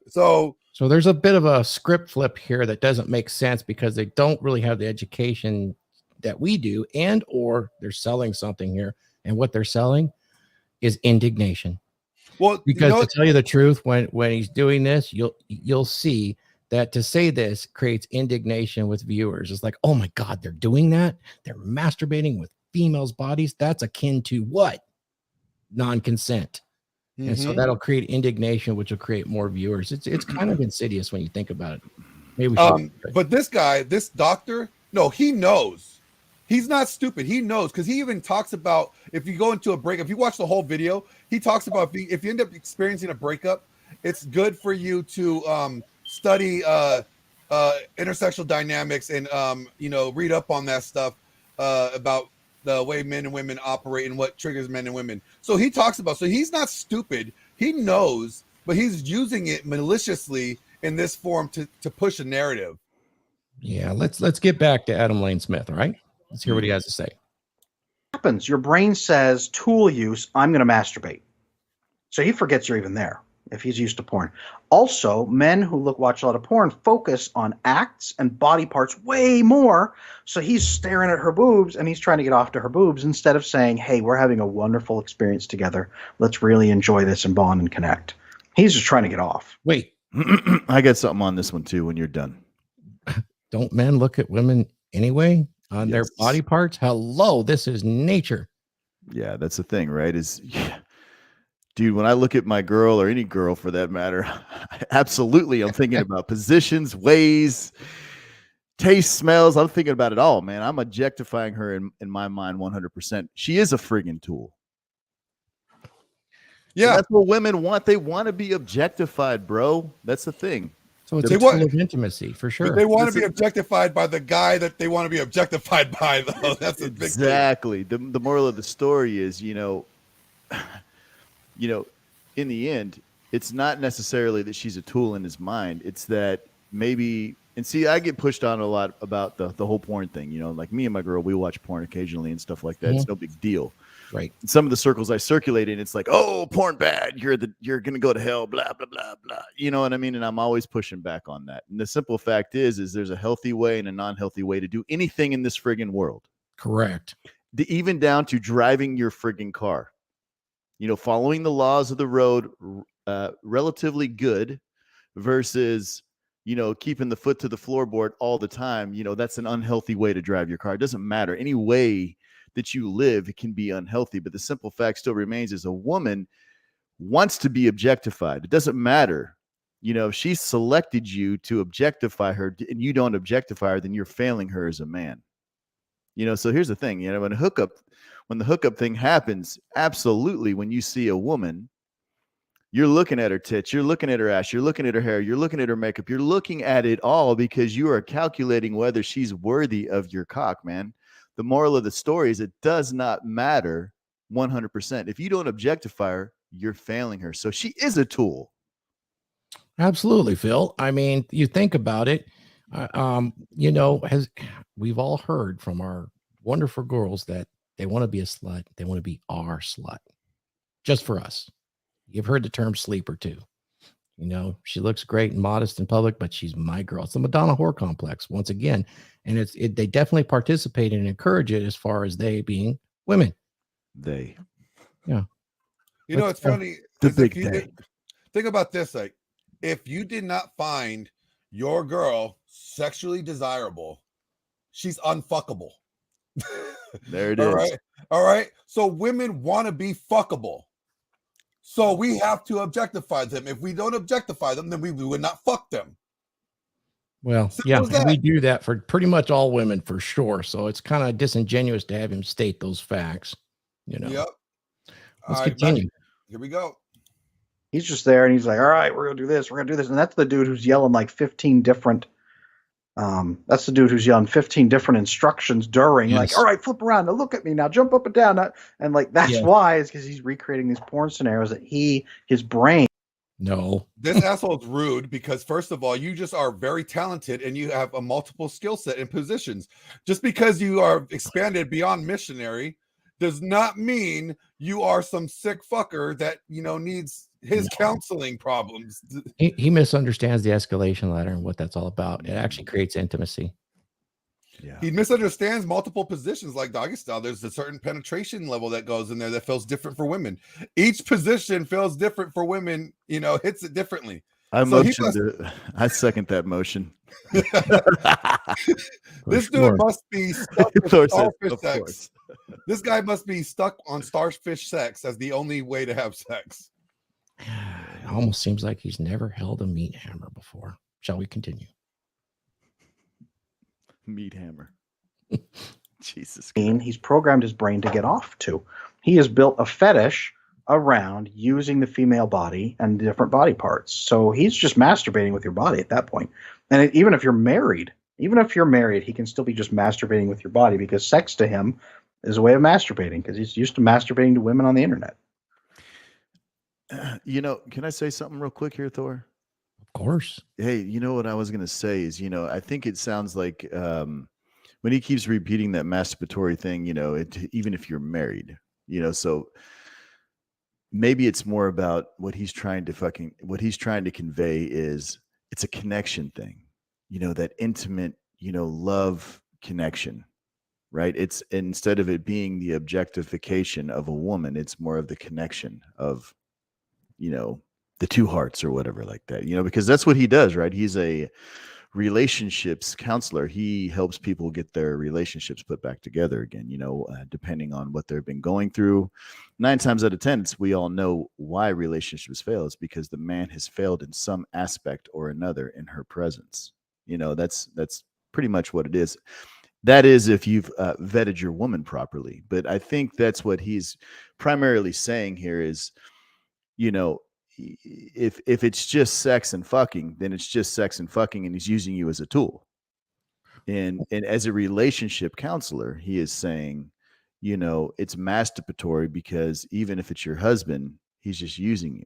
So there's a bit of a script flip here that doesn't make sense, because they don't really have the education that we do, and or they're selling something here, and what they're selling is indignation. Well, because to tell you the truth, when he's doing this, you'll see that to say this creates indignation with viewers. It's like, oh my God, they're doing that. They're masturbating with females' bodies. That's akin to what? Non-consent. And so that'll create indignation, which will create more viewers. It's kind of insidious when you think about it. Maybe we should. But this guy, this doctor, no, he knows. He's not stupid. He knows, because he even talks about, if you go into a breakup, if you watch the whole video, he talks about if you end up experiencing a breakup, it's good for you to study intersexual dynamics and read up on that stuff about the way men and women operate and what triggers men and women. So he talks about, so he's not stupid. He knows, but he's using it maliciously in this form to push a narrative. Yeah, let's get back to Adam Lane Smith, all right? Let's hear what he has to say. Happens. Your brain says tool use, I'm going to masturbate. So he forgets you're even there if he's used to porn. Also, men who watch a lot of porn focus on acts and body parts way more. So he's staring at her boobs and he's trying to get off to her boobs instead of saying, hey, we're having a wonderful experience together. Let's really enjoy this and bond and connect. He's just trying to get off. Wait. I got something on this one too when you're done. Don't men look at women anyway on their body parts? Hello, this is nature. Yeah, that's the thing, right? Dude, when I look at my girl, or any girl for that matter, absolutely, I'm thinking about positions, ways, taste, smells. I'm thinking about it all, man. I'm objectifying her in my mind 100%. She is a friggin' tool. Yeah. So that's what women want. They want to be objectified, bro. That's the thing. So it's a tool of intimacy, for sure. But they want to be objectified by the guy that they want to be objectified by, though. That's a big exactly. The moral of the story is, in the end, it's not necessarily that she's a tool in his mind. It's that maybe, and see, I get pushed on a lot about the whole porn thing. Like me and my girl, we watch porn occasionally and stuff like that. It's no big deal. Right. In some of the circles I circulate in, it's like, oh, porn bad. You're gonna go to hell. Blah blah blah blah. You know what I mean? And I'm always pushing back on that. And the simple fact is there's a healthy way and a non-healthy way to do anything in this friggin' world. Correct. Even down to driving your friggin' car. Following the laws of the road, relatively good, versus keeping the foot to the floorboard all the time, that's an unhealthy way to drive your car. It doesn't matter. Any way that you live, it can be unhealthy. But the simple fact still remains is a woman wants to be objectified. It doesn't matter. If she selected you to objectify her and you don't objectify her, then you're failing her as a man. So here's the thing, when the hookup thing happens, absolutely, when you see a woman, you're looking at her tits, you're looking at her ass, you're looking at her hair, you're looking at her makeup, you're looking at it all because you are calculating whether she's worthy of your cock, man. The moral of the story is it does not matter 100%. If you don't objectify her, you're failing her. So she is a tool. Absolutely, Phil. I mean, you think about it, we've all heard from our wonderful girls that they want to be a slut. They want to be our slut just for us. You've heard the term sleeper too. She looks great and modest in public, but she's my girl. It's the Madonna whore complex once again. And they definitely participate and encourage it as far as they being women. They. Yeah. It's funny. The big thing. Think about this. Like, if you did not find your girl sexually desirable, she's unfuckable. There it is. All right. So women want to be fuckable. So we have to objectify them. If we don't objectify them, then we would not fuck them. Well, yeah, and we do that for pretty much all women for sure. So it's kind of disingenuous to have him state those facts. Yep. Let's continue. Here we go. He's just there and he's like, all right, we're going to do this. We're going to do this. And that's the dude who's yelling like 15 different. That's the dude who's yelling 15 different instructions during, like, all right, flip around. Now look at me now. Jump up and down. And like, that's why is because he's recreating these porn scenarios that his brain. No. This asshole's rude because, first of all, you just are very talented and you have a multiple skill set and positions. Just because you are expanded beyond missionary does not mean you are some sick fucker that, needs his counseling problems. He misunderstands the escalation ladder and what that's all about. It actually creates intimacy. Yeah. He misunderstands multiple positions like doggy style. There's a certain penetration level that goes in there that feels different for women. Each position feels different for women, hits it differently. I second that motion. This dude must be stuck with starfish sex. This guy must be stuck on starfish sex as the only way to have sex. It almost seems like he's never held a meat hammer before. Shall we continue? Meat hammer. Jesus. He's programmed his brain to get off to. He has built a fetish around using the female body and different body parts. So he's just masturbating with your body at that point. And even if you're married, he can still be just masturbating with your body because sex to him is a way of masturbating because he's used to masturbating to women on the internet. Can I say something real quick here, Thor? Of course. Hey, what I was going to say is, I think it sounds like when he keeps repeating that masturbatory thing, even if you're married, so maybe it's more about what he's trying to convey is it's a connection thing, that intimate, love connection, right? It's instead of it being the objectification of a woman, it's more of the connection of, the two hearts or whatever like that, because that's what he does, right? He's a relationships counselor. He helps people get their relationships put back together again, depending on what they've been going through. 9 times out of 10, we all know why relationships fail. It's because the man has failed in some aspect or another in her presence. That's pretty much what it is. That is if you've vetted your woman properly. But I think that's what he's primarily saying here is, if it's just sex and fucking, then it's just sex and fucking, and he's using you as a tool. And as a relationship counselor, he is saying, it's masturbatory because even if it's your husband, he's just using you.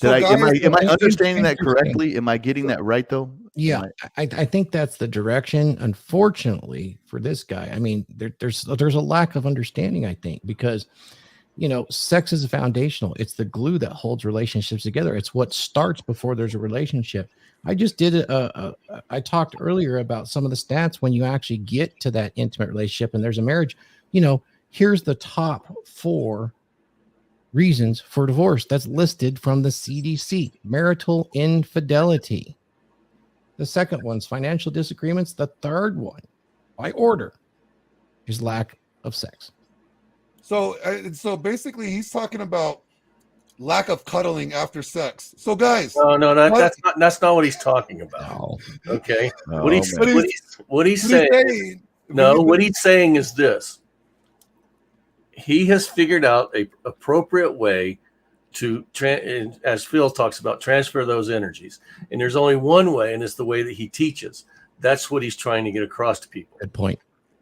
Am I understanding that correctly? Am I getting that right though? Yeah, I think that's the direction. Unfortunately for this guy, I mean, there's a lack of understanding, I think, because sex is foundational. It's the glue that holds relationships together. It's what starts before there's a relationship. I just did I talked earlier about some of the stats when you actually get to that intimate relationship and there's a marriage. Here's the top 4 reasons for divorce that's listed from the CDC. Marital infidelity, The second one's financial disagreements. The third one, by order, is lack of sex. So basically, he's talking about lack of cuddling after sex. So guys, that's not what he's talking about. No. Okay, Oh, what he's saying. What he's saying is this: he has figured out a appropriate way to, as Phil talks about, transfer those energies. And there's only one way, and it's the way that he teaches. That's what he's trying to get across to people. Good point.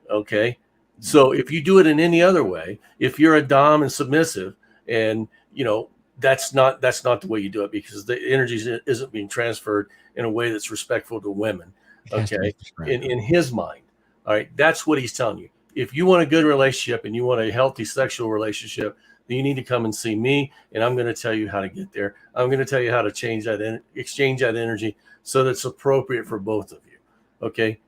Okay, so if you do it in any other way, if you're a dom and submissive, and that's not the way you do it, because the energy isn't being transferred in a way that's respectful to women. Okay, in his mind. All right, that's what he's telling you. If you want a good relationship and you want a healthy sexual relationship, then you need to come and see me, and I'm going to tell you how to get there. I'm going to tell you how to exchange that energy so that it's appropriate for both of you. Okay,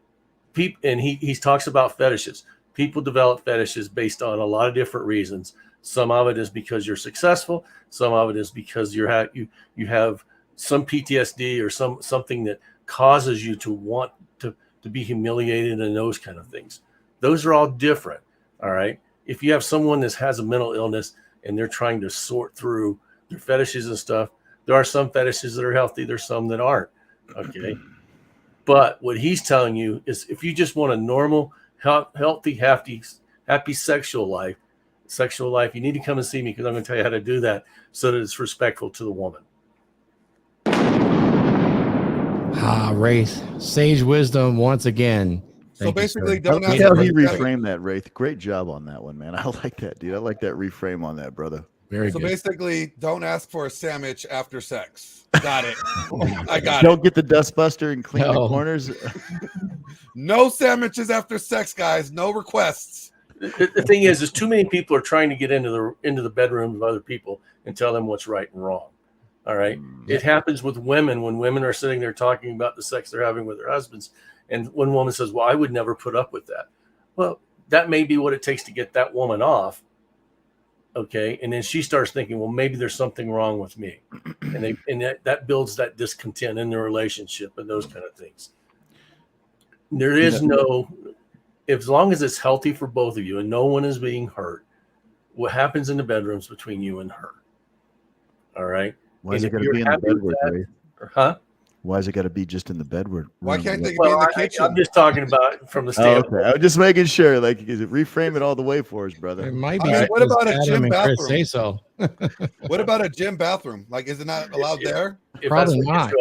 and he talks about fetishes. People develop fetishes based on a lot of different reasons. Some of it is because you're successful. Some of it is because you have some PTSD or something that causes you to want to be humiliated and those kind of things. Those are all different. All right. If you have someone that has a mental illness and they're trying to sort through their fetishes and stuff, there are some fetishes that are healthy. There's some that aren't. Okay. But what he's telling you is, if you just want a normal, healthy, happy sexual life, you need to come and see me, because I'm going to tell you how to do that so that it's respectful to the woman. Raith, sage wisdom once again. So basically, don't ask how he reframed that, Raith. Great job on that one, man. I like that, dude. I like that reframe on that, brother. Very good. So basically, don't ask for a sandwich after sex. Got it. I got Don't get the dustbuster and clean the corners. No sandwiches after sex, guys. No requests. The thing is too many people are trying to get into the bedroom of other people and tell them what's right and wrong. All right. It happens with women when women are sitting there talking about the sex they're having with their husbands. And one woman says, well, I would never put up with that. Well, that may be what it takes to get that woman off. Okay. And then she starts thinking, well, maybe there's something wrong with me. And that builds that discontent in the relationship and those kind of things. There is as long as it's healthy for both of you and no one is being hurt, what happens in the bedrooms between you and her. All right. Why is it going to be in the bedroom? Huh? Why is it got to be just in the bedroom? Why can't they be in the kitchen? I'm just talking about from the standpoint. Okay. I'm just making sure. Like, is it reframe it all the way for us, brother? It might be. What about a gym bathroom? Say so. What about a gym bathroom? Like, is it not allowed there? Probably not.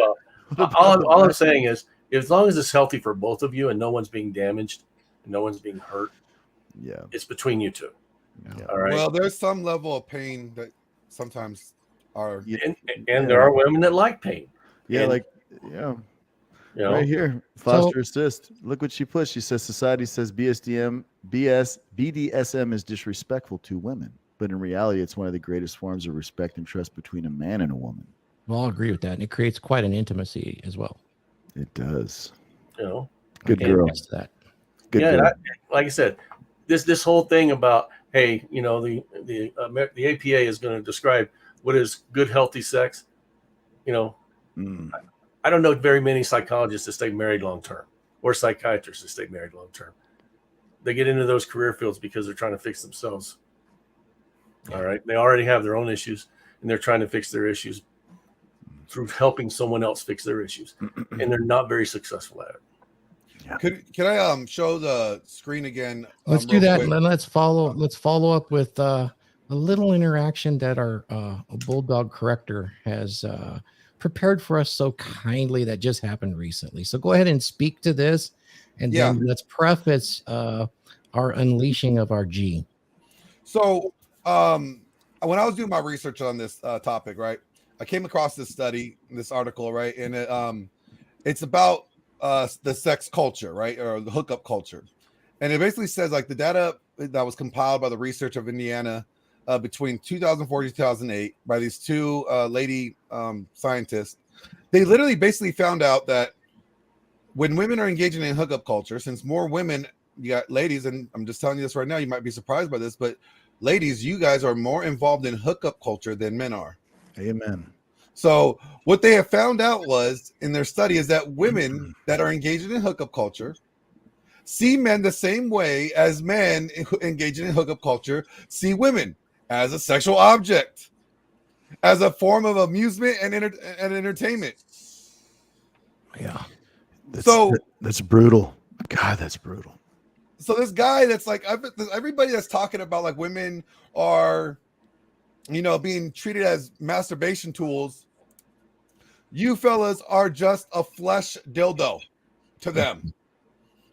All I'm saying is, as long as it's healthy for both of you and no one's being damaged, and no one's being hurt, it's between you two. Yeah. All right. Well, there's some level of pain that sometimes are, and there are women that like pain. Yeah, right here, foster assist. Look what she put. She says society says BDSM is disrespectful to women, but in reality, it's one of the greatest forms of respect and trust between a man and a woman. Well, I'll agree with that, and it creates quite an intimacy as well. It does. Good girl. Good girl. Like I said, this whole thing about, hey, the APA is going to describe what is good, healthy sex. I don't know very many psychologists that stay married long term, or psychiatrists that stay married long term. They get into those career fields because they're trying to fix themselves. All right. They already have their own issues, and they're trying to fix their issues through helping someone else fix their issues. And they're not very successful at it. Yeah. Can I show the screen again? Let's do that, and then let's follow up with a little interaction that our Bulldog corrector has prepared for us so kindly, that just happened recently. So go ahead and speak to this, and then let's preface our unleashing of our G. So when I was doing my research on this topic, right, I came across this study, this article, right, and it's about the sex culture, right, or the hookup culture. And it basically says, like, the data that was compiled by the research of Indiana between 2004 and 2008 by these two lady scientists, they literally basically found out that when women are engaging in hookup culture, since more women, you got ladies, and I'm just telling you this right now, you might be surprised by this, but ladies, you guys are more involved in hookup culture than men are. Amen. So what they have found out was in their study is that women that are engaged in hookup culture see men the same way as men engaging in hookup culture see women, as a sexual object, as a form of amusement and entertainment. Yeah. That's brutal. God, that's brutal. So this guy that's like, everybody that's talking about like women are, being treated as masturbation tools, you fellas are just a flesh dildo to them.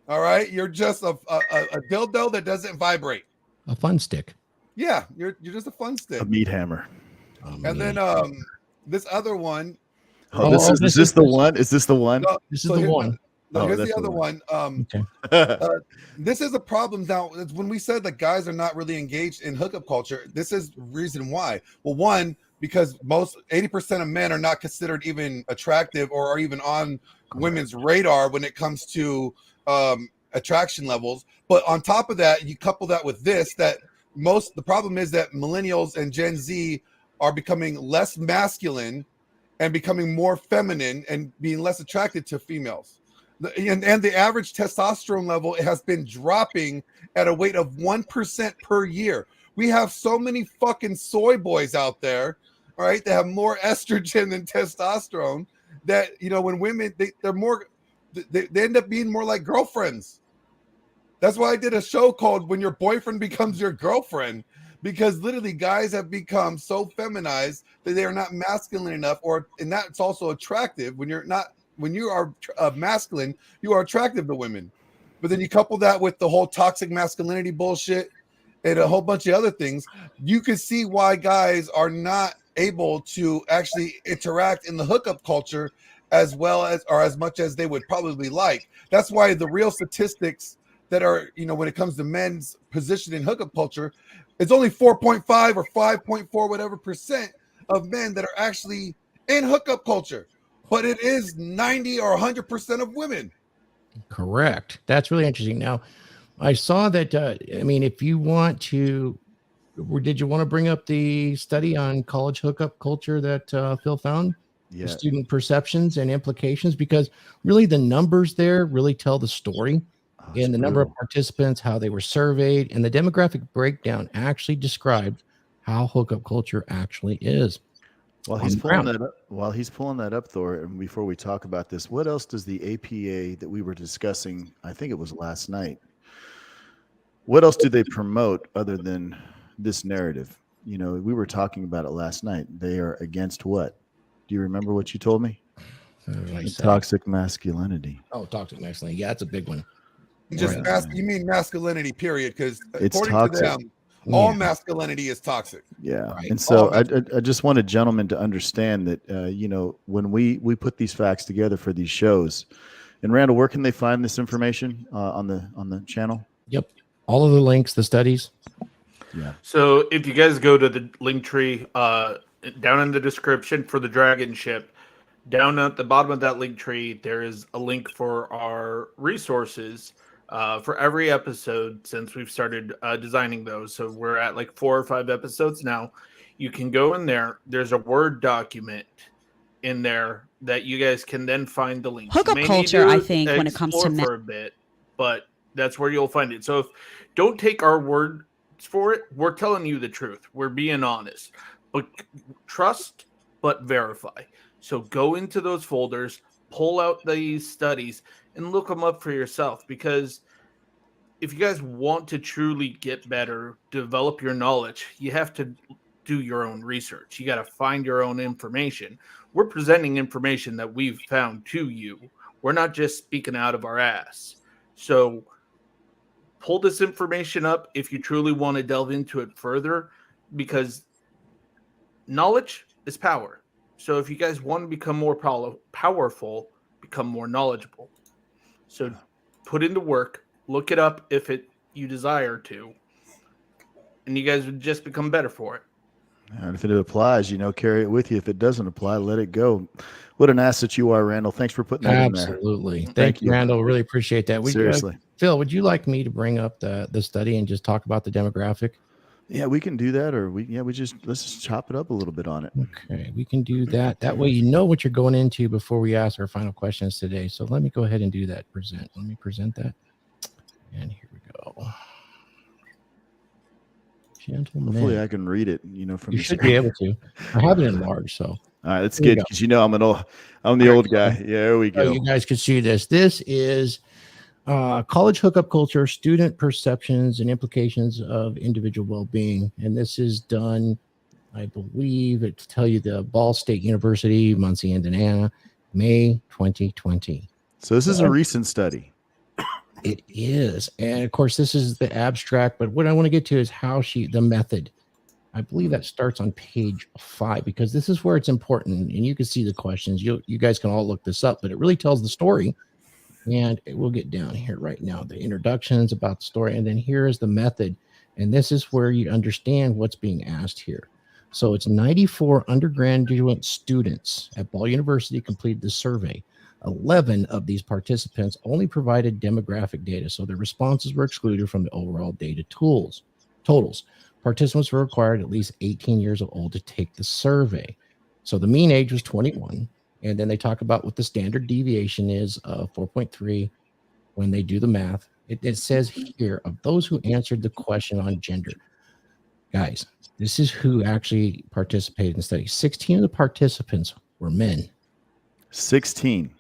All right, you're just a dildo that doesn't vibrate. A fun stick. Yeah, you're just a fun stick. A meat hammer. And then this other one. Is this the one? Is this the one? No, this is the one. Here's the other one. This is a problem now. It's when we said that guys are not really engaged in hookup culture. This is the reason why. Well, one, because 80% of men are not considered even attractive or are even on women's radar when it comes to attraction levels. But on top of that, you couple that with this, that the problem is that millennials and Gen Z are becoming less masculine and becoming more feminine and being less attracted to females. And the average testosterone level has been dropping at a rate of 1% per year. We have so many fucking soy boys out there, all right, that have more estrogen than testosterone, that, when women, they're more, they end up being more like girlfriends. That's why I did a show called When Your Boyfriend Becomes Your Girlfriend, because literally guys have become so feminized that they are not masculine enough, and that's also attractive. When you are masculine, you are attractive to women. But then you couple that with the whole toxic masculinity bullshit and a whole bunch of other things, you can see why guys are not able to actually interact in the hookup culture as well as, or as much as they would probably like. That's why the real statistics that are, when it comes to men's position in hookup culture, it's only 4.5 or 5.4 whatever percent of men that are actually in hookup culture, but it is 90 or 100% of women. Correct. That's really interesting. Now, I saw that, if you want to, did you want to bring up the study on college hookup culture that Phil found? Yeah. The student perceptions and implications, because really the numbers there really tell the story. And the number of participants, how they were surveyed, and the demographic breakdown actually described how hookup culture actually is. While he's pulling that up, Thor, and before we talk about this, what else does the APA that we were discussing, I think it was last night, what else do they promote other than this narrative? We were talking about it last night. They are against what? Do you remember what you told me? Toxic masculinity. Oh, toxic masculinity. Yeah, that's a big one. You mean masculinity, period, because according toxic. to them, all masculinity is toxic. Yeah. Right. And so I just wanted gentlemen to understand that, when we put these facts together for these shows, and Randall, where can they find this information on the channel? Yep. All of the links, the studies. Yeah. So if you guys go to the link tree down in the description for the DragonShip, down at the bottom of that link tree, there is a link for our resources for every episode since we've started designing those. So we're at like 4 or 5 episodes now. You can go in there. There's a Word document in there that you guys can then find the link. Hookup culture, I think, when it comes to for a bit, but that's where you'll find it. So don't take our word for it. We're telling you the truth. We're being honest, but trust, but verify. So go into those folders, pull out these studies, and look them up for yourself. Because if you guys want to truly get better, develop your knowledge, you have to do your own research. You got to find your own information. We're presenting information that we've found to you. We're not just speaking out of our ass. So pull this information up if you truly want to delve into it further, because knowledge is power. So if you guys want to become more powerful, become more knowledgeable. So put in the work, look it up if you desire to, and you guys would just become better for it. And if it applies, carry it with you. If it doesn't apply, let it go. What an asset you are, Randall. Thanks for putting that in there. Absolutely. Thank you, Randall. Really appreciate that. Seriously. Phil, would you like me to bring up the study and just talk about the demographic? Yeah, we can do that, or let's just chop it up a little bit on it. Okay, we can do that. That way you know what you're going into before we ask our final questions today. So let me go ahead and do that. Let me present that. And here we go. Gentlemen. Hopefully I can read it, from you the should screen. be able to. I have it enlarged, so. All right, that's good because I'm the old guy. Yeah, there we go. So you guys can see this. This is college hookup culture, student perceptions and implications of individual well-being. And this is done, I believe, to tell you the Ball State University, Muncie, Indiana, May 2020. So this is a recent study. It is. And of course, this is the abstract, but what I want to get to is the method. I believe that starts on page 5 because this is where it's important. And you can see the questions. You guys can all look this up, but it really tells the story. And we'll get down here right now. The introductions about the story. And then here is the method. And this is where you understand what's being asked here. So it's 94 undergraduate students at Ball University completed the survey. 11 of these participants only provided demographic data. So their responses were excluded from the overall data totals. Participants were required at least 18 years old to take the survey. So the mean age was 21. And then they talk about what the standard deviation is of 4.3 when they do the math. It says here, of those who answered the question on gender. Guys, this is who actually participated in the study. 16 of the participants were men. 16.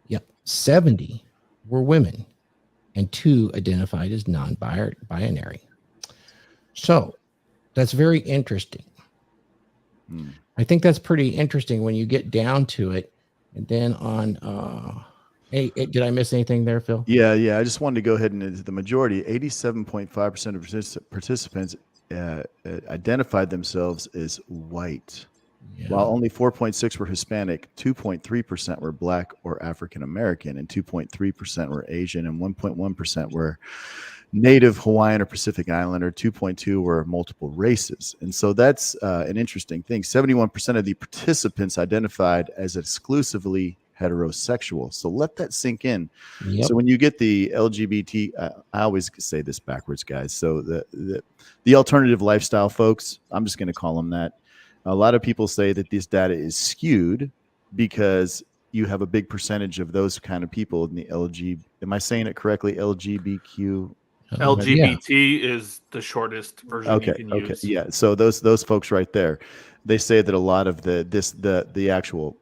Yep. 70 were women. And 2 identified as non-binary. So that's very interesting. I think that's pretty interesting when you get down to it. And then on, did I miss anything there, Phil? Yeah. I just wanted to go ahead and the majority, 87.5% of participants identified themselves as white, while only 4.6 were Hispanic, 2.3% were Black or African American, and 2.3% were Asian, and 1.1% were Native Hawaiian or Pacific Islander, 2.2 were multiple races. And so that's an interesting thing. 71% of the participants identified as exclusively heterosexual. So let that sink in. Yep. So when you get the LGBT, I always say this backwards, guys. So the alternative lifestyle folks, I'm just going to call them that. A lot of people say that this data is skewed because you have a big percentage of those kind of people in the am I saying it correctly? LGBTQ. LGBT is the shortest version you can use. Yeah. So those folks right there, they say that a lot of the actual,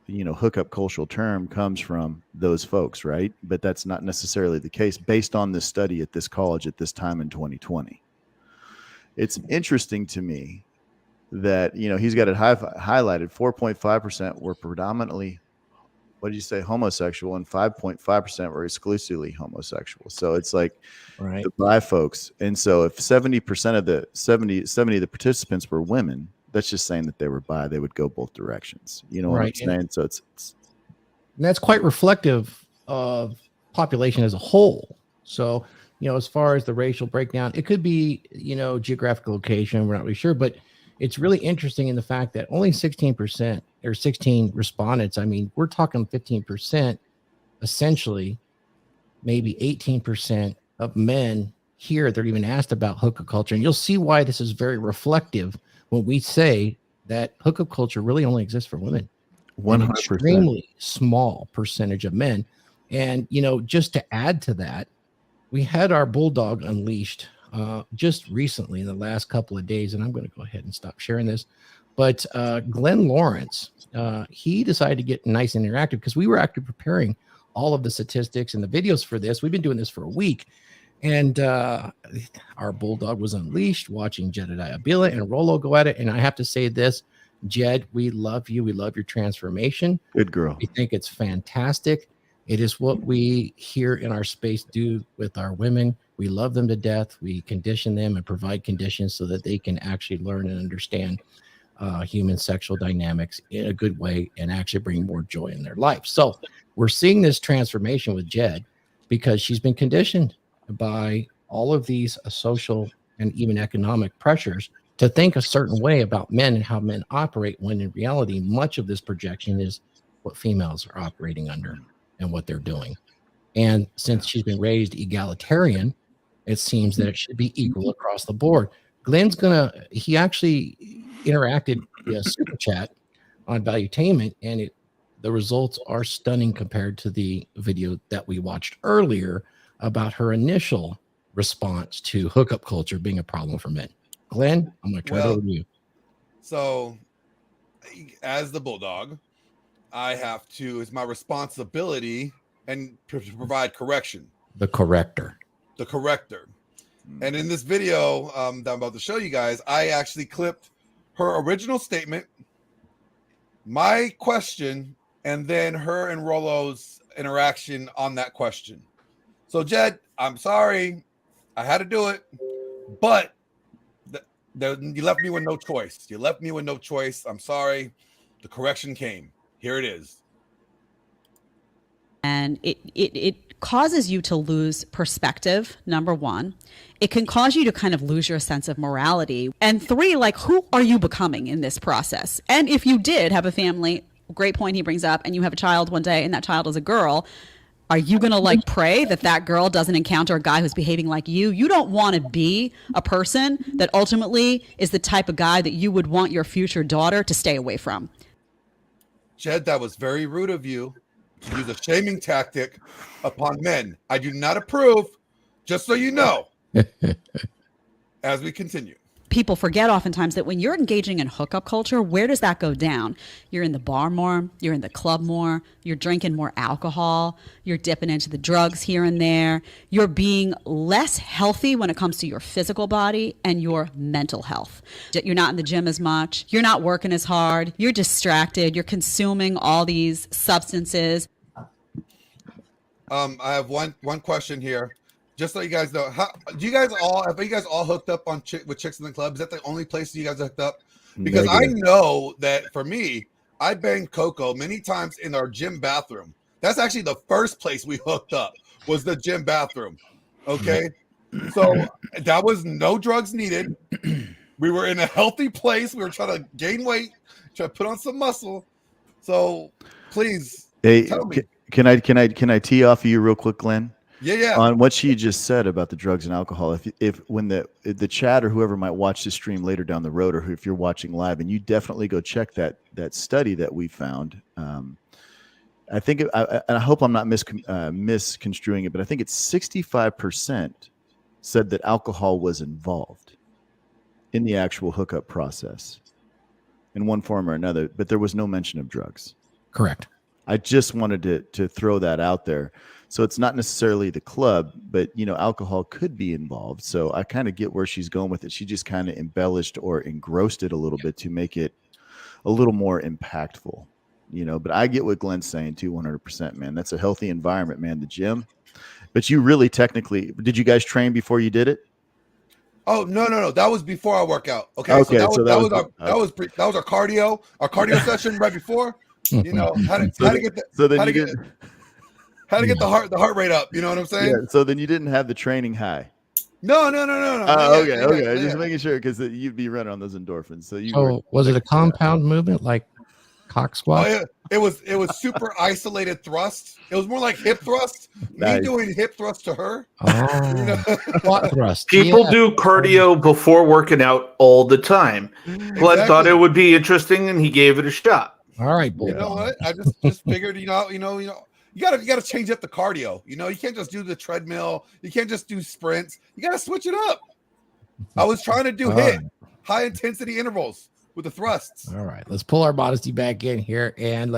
hookup cultural term comes from those folks, right? But that's not necessarily the case based on this study at this college at this time in 2020. It's interesting to me that, he's got it highlighted. 4.5% were predominantly, what did you say, homosexual, and 5.5% were exclusively homosexual. So it's like the bi folks. And so if 70% of the 70 of the participants were women, that's just saying that they were bi. They would go both directions. You know what I'm saying? So it's and that's quite reflective of population as a whole. So, as far as the racial breakdown, it could be, geographical location. We're not really sure, but it's really interesting in the fact that only 16% or 16 respondents. I mean, we're talking 15%, essentially, maybe 18% of men here. They're even asked about hookup culture. And you'll see why this is very reflective when we say that hookup culture really only exists for women. 100%. An extremely small percentage of men. And, just to add to that, we had our bulldog unleashed just recently in the last couple of days, and I'm going to go ahead and stop sharing this. But Glenn Laurence, he decided to get nice and interactive because we were actually preparing all of the statistics and the videos for this. We've been doing this for a week, and our bulldog was unleashed, watching Jedediah Bila and Rollo go at it. And I have to say this, Jed, we love you. We love your transformation. Good girl. We think it's fantastic. It is what we here in our space do with our women. We love them to death. We condition them and provide conditions so that they can actually learn and understand human sexual dynamics in a good way and actually bring more joy in their life. So we're seeing this transformation with Jed because she's been conditioned by all of these social and even economic pressures to think a certain way about men and how men operate, when in reality, much of this projection is what females are operating under and what they're doing. And since she's been raised egalitarian, it seems that it should be equal across the board. Glenn's he actually interacted via super chat on Valuetainment, and the results are stunning compared to the video that we watched earlier about her initial response to hookup culture being a problem for men. Glenn, I'm going to turn it over to you. So, as the bulldog, I have to, it's my responsibility and to provide correction. The corrector. And in this video that I'm about to show you guys, I actually clipped her original statement, my question, and then her and Rollo's interaction on that question. So, Jed, I'm sorry. I had to do it. But you left me with no choice. I'm sorry. The correction came. Here it is. And it causes you to lose perspective, number one. It can cause you to kind of lose your sense of morality. And three, like, who are you becoming in this process? And if you did have a family, great point he brings up, and you have a child one day and that child is a girl, are you going to like pray that girl doesn't encounter a guy who's behaving like you? You don't want to be a person that ultimately is the type of guy that you would want your future daughter to stay away from. Jed, that was very rude of you to use a shaming tactic upon men. I do not approve, just so you know. As we continue. People forget oftentimes that when you're engaging in hookup culture, where does that go down? You're in the bar more, you're in the club more, you're drinking more alcohol, you're dipping into the drugs here and there, you're being less healthy when it comes to your physical body and your mental health. You're not in the gym as much, you're not working as hard, you're distracted, you're consuming all these substances. I have one question here. Just so you guys know, have you guys all hooked up with chicks in the club? Is that the only place you guys hooked up? Because I know that for me, I banged Coco many times in our gym bathroom. That's actually the first place we hooked up, was the gym bathroom. Okay, so that was no drugs needed. We were in a healthy place. We were trying to gain weight, try to put on some muscle. So please, tell me. Can I tee off you real quick, Glenn? Yeah. On what she just said about the drugs and alcohol, if when the chat or whoever might watch the stream later down the road, or if you're watching live, and you definitely go check that study that we found. I think, and I hope I'm not misconstruing it, but I think it's 65% said that alcohol was involved in the actual hookup process in one form or another, but there was no mention of drugs. Correct. I just wanted to throw that out there. So it's not necessarily the club, but, alcohol could be involved. So I kind of get where she's going with it. She just kind of embellished or engrossed it a little bit to make it a little more impactful, but I get what Glenn's saying too, 100%, man. That's a healthy environment, man, the gym. But you really did you guys train before you did it? Oh, no. That was before our workout. Okay. So that was our cardio session right before, how to get the heart rate up. You know what I'm saying? Yeah. So then you didn't have the training high. No. Okay. Just making sure, because you'd be running on those endorphins. So was it a compound movement like cock squat? Oh, it was super isolated thrust. It was more like hip thrust. Nice. Me doing hip thrust to her. Squat thrust. People do cardio before working out all the time. Glenn thought it would be interesting, and he gave it a shot. All right, boy. You know what? I just figured, you gotta change up the cardio. You can't just do the treadmill. You can't just do sprints. You gotta switch it up. I was trying to do high intensity intervals with the thrusts. All right, let's pull our modesty back in here, and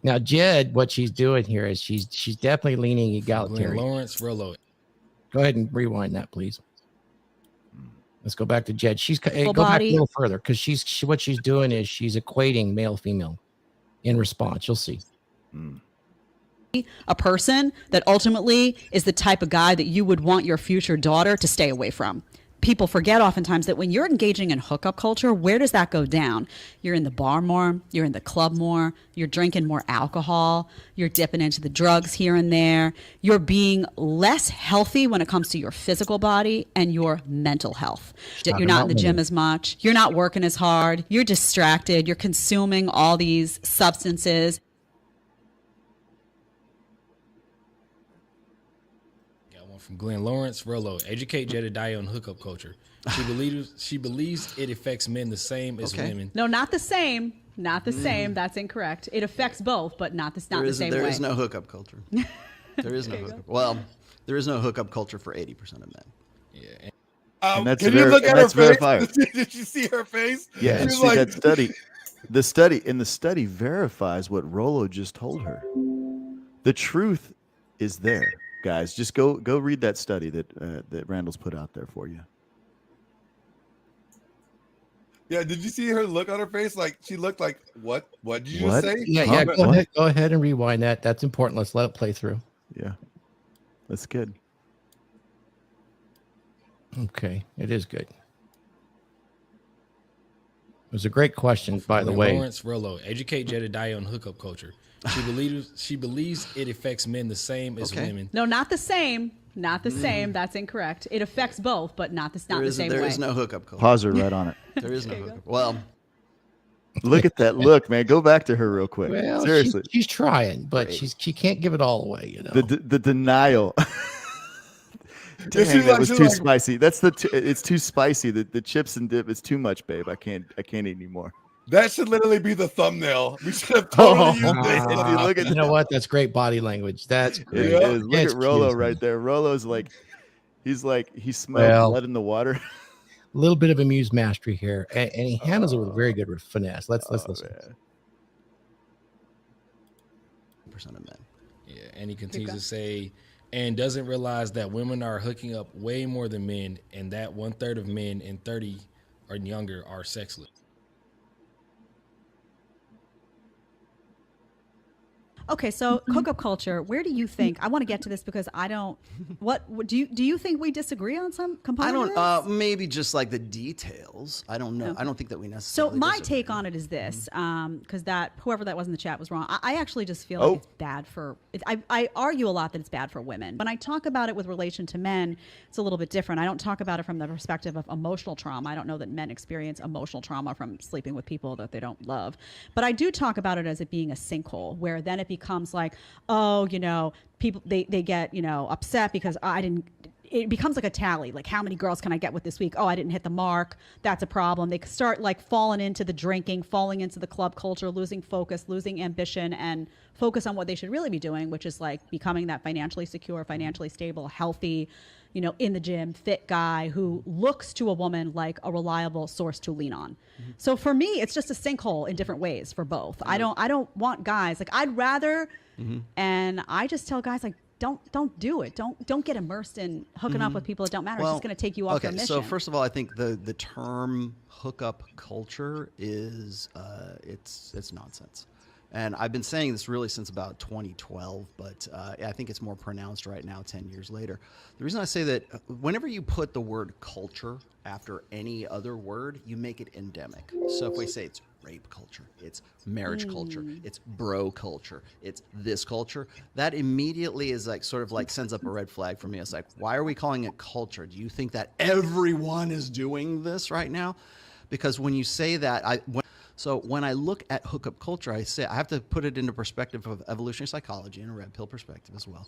now Jed, what she's doing here is she's definitely leaning egalitarian. Laurence, Rollo. Go ahead and rewind that, please. Let's go back to Jed. Go body. back a little further, because what she's doing is she's equating male female in response. You'll see. A person that ultimately is the type of guy that you would want your future daughter to stay away from. People forget oftentimes that when you're engaging in hookup culture, where does that go down? You're in the bar more, you're in the club more, you're drinking more alcohol, you're dipping into the drugs here and there, you're being less healthy when it comes to your physical body and your mental health. You're not in the gym as much, you're not working as hard, you're distracted, you're consuming all these substances. one from Glenn. Laurence, Rolo, educate Jedediah on hookup culture. She believes it affects men the same as women. No, not the same. Not the same. That's incorrect. It affects both, but not the same way. There is no hookup culture. There is no hookup. Well, there is no hookup culture for 80% of men. Yeah. And that's Can you look at her face? verified. Did you see her face? Yeah, and She's see like, that study. The study verifies what Rolo just told her. The truth is there, guys. Just go read that study that Randall's put out there for you. yeah, did you see her look on her face? Like she looked like, what? What did you just say? Yeah. Go ahead and rewind that. That's important. Let's let it play through. Yeah, that's good. Okay, it is good. It was a great question, by the way. Laurence, Rolo, educate Jedediah on hookup culture. She believes it affects men the same as women. No, not the same. Not the same. That's incorrect. It affects both, but not the same way. There is no hookup culture. Pause her right on it. There is no hookup. Well, look at that look, man. Go back to her real quick. Well, Seriously, she's trying, but she can't give it all away. You know, the denial. Dang, that was too spicy. It's too spicy. The chips and dip is too much, babe. I can't eat anymore. That should literally be the thumbnail. We should have totally used this. You know what? That's great body language. That's great. It is. Look at Rolo right there. Rolo's he smelled blood in the water. A little bit of amuse mastery here, and he handles it with very good finesse. Let's listen. Percent of men. Yeah, and he continues to say, and doesn't realize that women are hooking up way more than men, and that 1/3 of men in 30 or younger are sexless. Okay, so hookup culture. Where do you think? I want to get to this because I don't. What do you think we disagree on some component? I don't. Maybe just like the details. I don't know. Okay. I don't think that we necessarily. So my take on it is this, because whoever that was in the chat was wrong. I actually just feel like it's bad for. I argue a lot that it's bad for women. When I talk about it with relation to men, it's a little bit different. I don't talk about it from the perspective of emotional trauma. I don't know that men experience emotional trauma from sleeping with people that they don't love, but I do talk about it as it being a sinkhole where then it becomes like, oh, people they get upset because I didn't. It becomes like a tally, like how many girls can I get with this week? Oh, I didn't hit the mark. That's a problem. They start like falling into the drinking, falling into the club culture, losing focus, losing ambition, and focus on what they should really be doing, which is like becoming that financially secure, financially stable, healthy, in the gym, fit guy who looks to a woman like a reliable source to lean on. Mm-hmm. So for me, it's just a sinkhole in different ways for both. Mm-hmm. I don't want guys like I'd rather, and I just tell guys like, don't do it. Don't get immersed in hooking up with people that don't matter. It's just going to take you off your mission. So first of all, I think the term hookup culture is it's nonsense. And I've been saying this really since about 2012, but I think it's more pronounced right now, 10 years later. The reason I say that whenever you put the word culture after any other word, you make it endemic. So if we say it's rape culture, it's marriage culture, it's bro culture, it's this culture, that immediately is like sort of like sends up a red flag for me. It's like, why are we calling it culture? Do you think that everyone is doing this right now? Because when you say that, when I look at hookup culture, I have to put it into perspective of evolutionary psychology and a red pill perspective as well.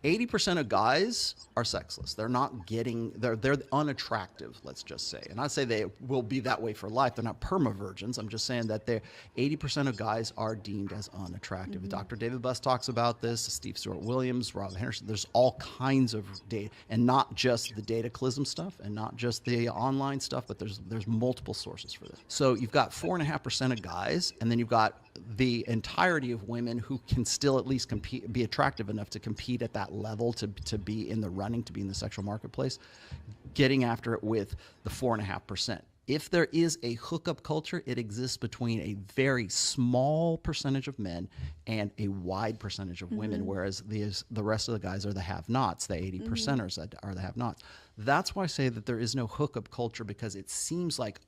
80% of guys are sexless. They're not they're unattractive, let's just say. And I'd say they will be that way for life. They're not perma-virgins. I'm just saying that 80% of guys are deemed as unattractive. Mm-hmm. Dr. David Buss talks about this, Steve Stewart Williams, Rob Henderson. There's all kinds of data, and not just the dataclysm stuff and not just the online stuff, but there's multiple sources for this. So you've got 4.5% of guys, and then you've got the entirety of women who can still at least be attractive enough to compete at that level to be in the running, to be in the sexual marketplace, getting after it with the 4.5%. If there is a hookup culture, it exists between a very small percentage of men and a wide percentage of women, whereas the rest of the guys are the have-nots, the 80%ers are the have-nots. That's why I say that there is no hookup culture, because it seems like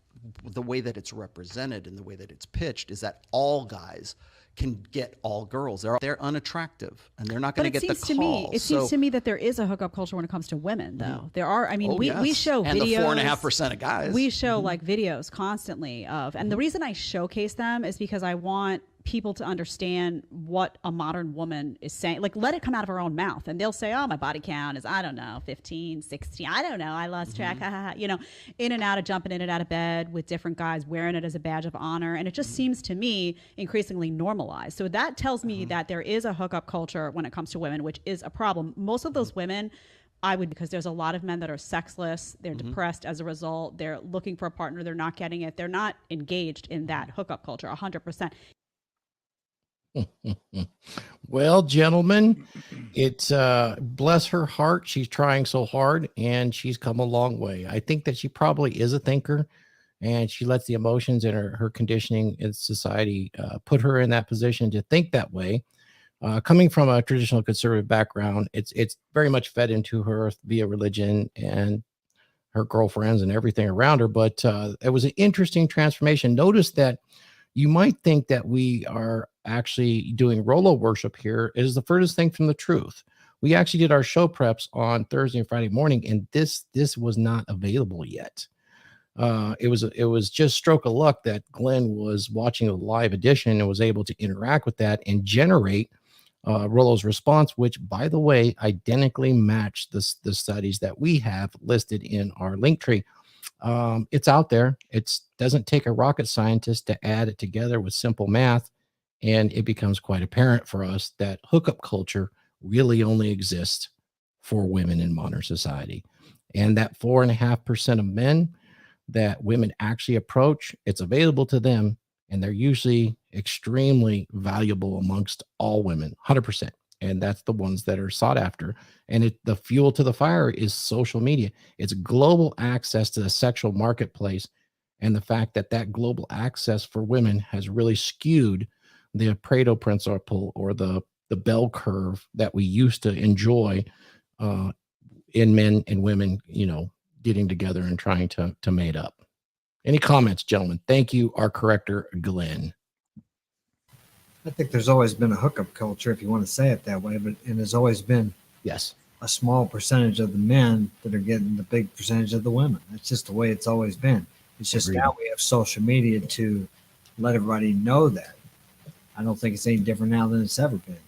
the way that it's represented and the way that it's pitched is that all guys can get all girls. They're unattractive and they're not going to get the call. It seems to me that there is a hookup culture when it comes to women, though. There are. I mean, we show and videos. And the 4.5% of guys. We show like videos constantly of, and the reason I showcase them is because I want people to understand what a modern woman is saying. Like, let it come out of her own mouth, and they'll say, oh, my body count is, I don't know, 15, 16, I don't know, I lost track, you know, in and out of jumping in and out of bed with different guys, wearing it as a badge of honor. And it just seems to me increasingly normalized. So that tells me that there is a hookup culture when it comes to women, which is a problem. Most of those women, because there's a lot of men that are sexless, they're depressed as a result, they're looking for a partner, they're not getting it, they're not engaged in that hookup culture 100%. Well, gentlemen, it's bless her heart. She's trying so hard and she's come a long way. I think that she probably is a thinker, and she lets the emotions and her conditioning in society put her in that position to think that way. Coming from a traditional conservative background, it's very much fed into her via religion and her girlfriends and everything around her. But it was an interesting transformation. Notice that you might think that we are actually doing Rolo worship here. It is the furthest thing from the truth. We actually did our show preps on Thursday and Friday morning, and this was not available yet. It was just stroke of luck that Glenn was watching a live edition and was able to interact with that and generate Rolo's response, which, by the way, identically matched the studies that we have listed in our link tree. It's out there. It doesn't take a rocket scientist to add it together with simple math, and it becomes quite apparent for us that hookup culture really only exists for women in modern society, and that 4.5% of men that women actually approach, it's available to them, and they're usually extremely valuable amongst all women, 100%. And that's the ones that are sought after. And the fuel to the fire is social media. It's global access to the sexual marketplace. And the fact that global access for women has really skewed the Pareto principle, or the bell curve that we used to enjoy in men and women, getting together and trying to mate up. Any comments, gentlemen? Thank you, our corrector, Glenn. I think there's always been a hookup culture, if you want to say it that way, and there's always been a small percentage of the men that are getting the big percentage of the women. That's just the way it's always been. It's just now we have social media to let everybody know that. I don't think it's any different now than it's ever been.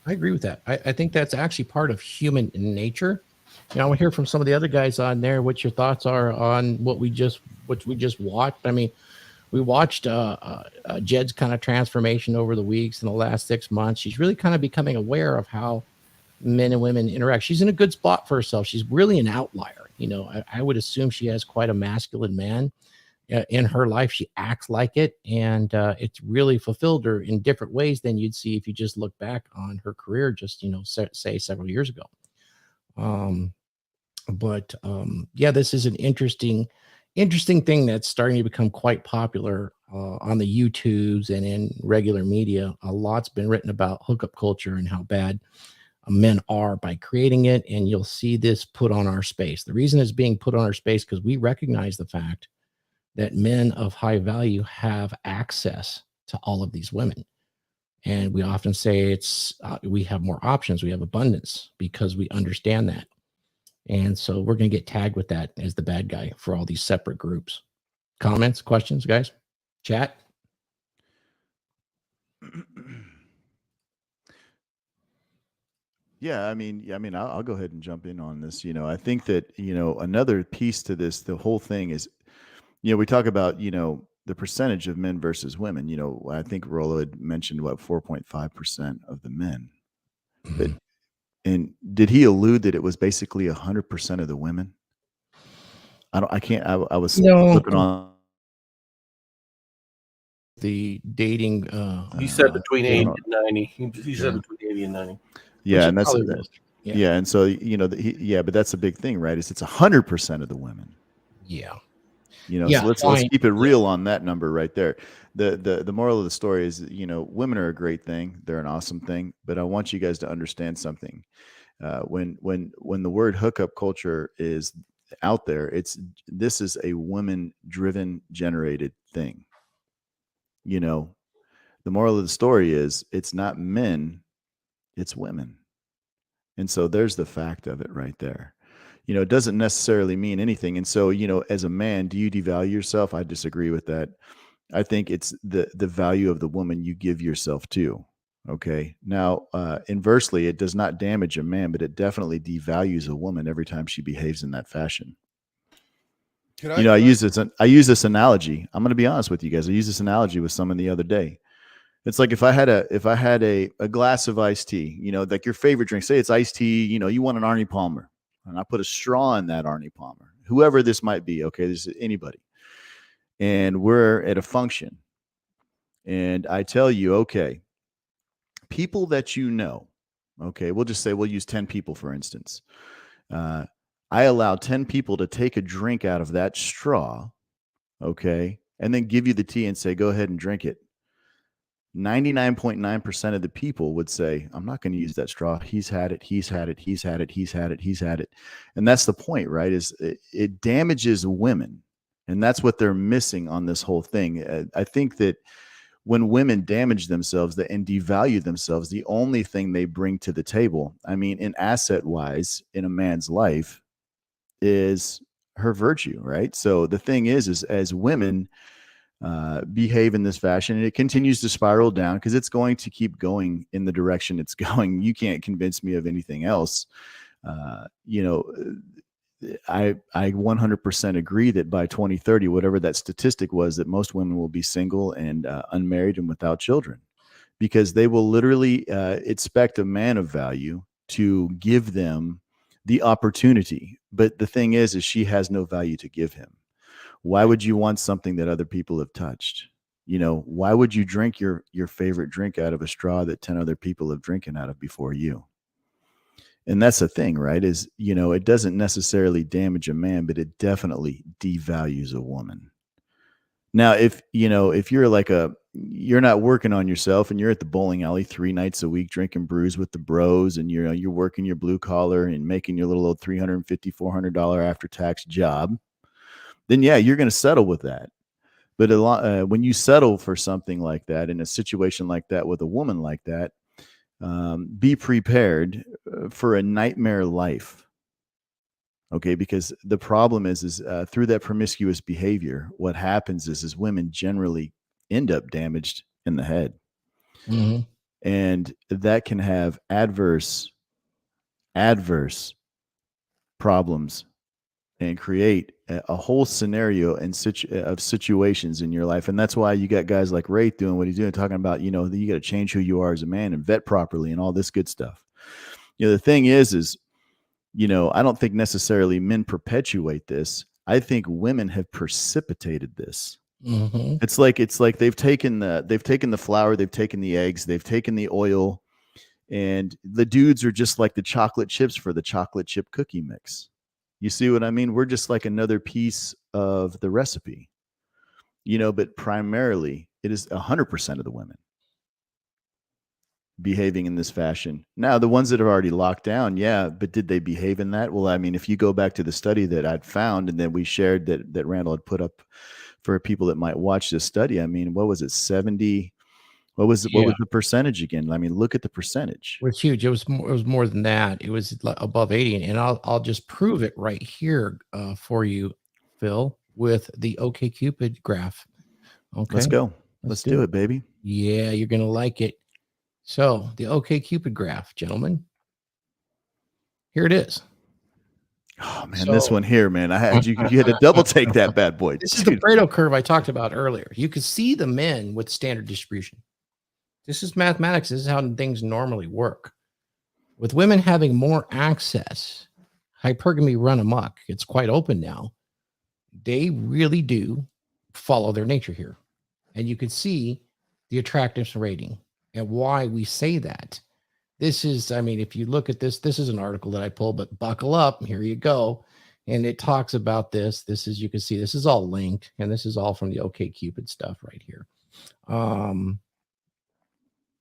I agree with that. I think that's actually part of human nature. I want to hear from some of the other guys on there what your thoughts are on what we just watched. I mean, we watched Jed's kind of transformation over the weeks in the last 6 months. She's really kind of becoming aware of how men and women interact. She's in a good spot for herself. She's really an outlier. I would assume she has quite a masculine man in her life. She acts like it, and it's really fulfilled her in different ways than you'd see if you just look back on her career just, say several years ago. This is an interesting thing that's starting to become quite popular on the YouTubes and in regular media. A lot's been written about hookup culture and how bad men are by creating it, and you'll see this put on our space. The reason it's being put on our space because we recognize the fact that men of high value have access to all of these women, and we often say we have more options, we have abundance, because we understand that. And so we're going to get tagged with that as the bad guy for all these separate groups. Comments, questions, guys? Chat? Yeah, I mean, I'll go ahead and jump in on this. I think that, another piece to this, the whole thing is, we talk about, the percentage of men versus women. I think Rollo had mentioned 4.5% of the men. But and did he allude that it was basically 100% of the women? I was looking on the dating. He said between 80 and 90. He said between 80 and 90. Yeah, and that's and so but that's a big thing, right? It's 100% of the women. Yeah. So let's keep it real on that number right there. The moral of the story is, women are a great thing. They're an awesome thing, but I want you guys to understand something. When the word hookup culture is out there, this is a woman-driven, generated thing. The moral of the story is it's not men, it's women. And so there's the fact of it right there. It doesn't necessarily mean anything. And so, as a man, do you devalue yourself? I disagree with that. I think it's the value of the woman you give yourself to. Okay. Now, inversely, it does not damage a man, but it definitely devalues a woman every time she behaves in that fashion. I use this analogy. I'm going to be honest with you guys. I use this analogy with someone the other day. It's like if I had a glass of iced tea, like your favorite drink, say it's iced tea, you want an Arnie Palmer, and I put a straw in that Arnie Palmer, whoever this might be. Okay. This is anybody. And we're at a function. And I tell you, okay, people that okay, we'll just say we'll use 10 people, for instance. I allow 10 people to take a drink out of that straw, okay, and then give you the tea and say, go ahead and drink it. 99.9% of the people would say, I'm not going to use that straw. He's had it. He's had it. He's had it. He's had it. He's had it. And that's the point, right? Is it damages women. And that's what they're missing on this whole thing. I think that when women damage themselves and devalue themselves, the only thing they bring to the table, I mean, in asset wise in a man's life, is her virtue, right? So the thing is as women behave in this fashion, and it continues to spiral down because it's going to keep going in the direction it's going. You can't convince me of anything else. I 100% agree that by 2030, whatever that statistic was, that most women will be single and unmarried and without children, because they will literally expect a man of value to give them the opportunity. But the thing is she has no value to give him. Why would you want something that other people have touched? Why would you drink your favorite drink out of a straw that 10 other people have drinking out of before you? And that's the thing, right? Is, it doesn't necessarily damage a man, but it definitely devalues a woman. Now, if you're not working on yourself and you're at the bowling alley 3 nights a week, drinking brews with the bros, and you're working your blue collar and making your little old $350, $400 after tax job, then yeah, you're going to settle with that. But when you settle for something like that in a situation like that with a woman like that, be prepared for a nightmare life. Okay, because the problem is through that promiscuous behavior, what happens is women generally end up damaged in the head. Mm-hmm. And that can have adverse problems and create a whole scenario of situations in your life. And that's why you got guys like Raith doing what he's doing, talking about, you got to change who you are as a man and vet properly and all this good stuff. The thing is, I don't think necessarily men perpetuate this. I think women have precipitated this. Mm-hmm. It's like they've taken the flour, they've taken the eggs, they've taken the oil, and the dudes are just like the chocolate chips for the chocolate chip cookie mix. You see what I mean? We're just like another piece of the recipe, but primarily it is 100% of the women behaving in this fashion. Now, the ones that are already locked down, yeah, but did they behave in that? Well, I mean, if you go back to the study that I'd found and then we shared that Randall had put up for people that might watch this study, I mean, what was it? 70? What was the percentage again? I mean, look at the percentage. It was huge. It was more than that. It was above 80. And I'll just prove it right here for you, Phil, with the OkCupid graph. Okay. Let's go. Let's do it, baby. Yeah, you're going to like it. So the OkCupid graph, gentlemen. Here it is. Oh man, this one here, man. I had you had to double take that bad boy. This is the Pareto curve I talked about earlier. You could see the men with standard distribution. This is mathematics. This is how things normally work. With women having more access, hypergamy run amok. It's quite open now. They really do follow their nature here. And you can see the attractiveness rating and why we say that. This is, I mean, if you look at this, this is an article that I pulled, but buckle up. Here you go. And it talks about this. This is, you can see, this is all linked. And this is all from the OkCupid stuff right here.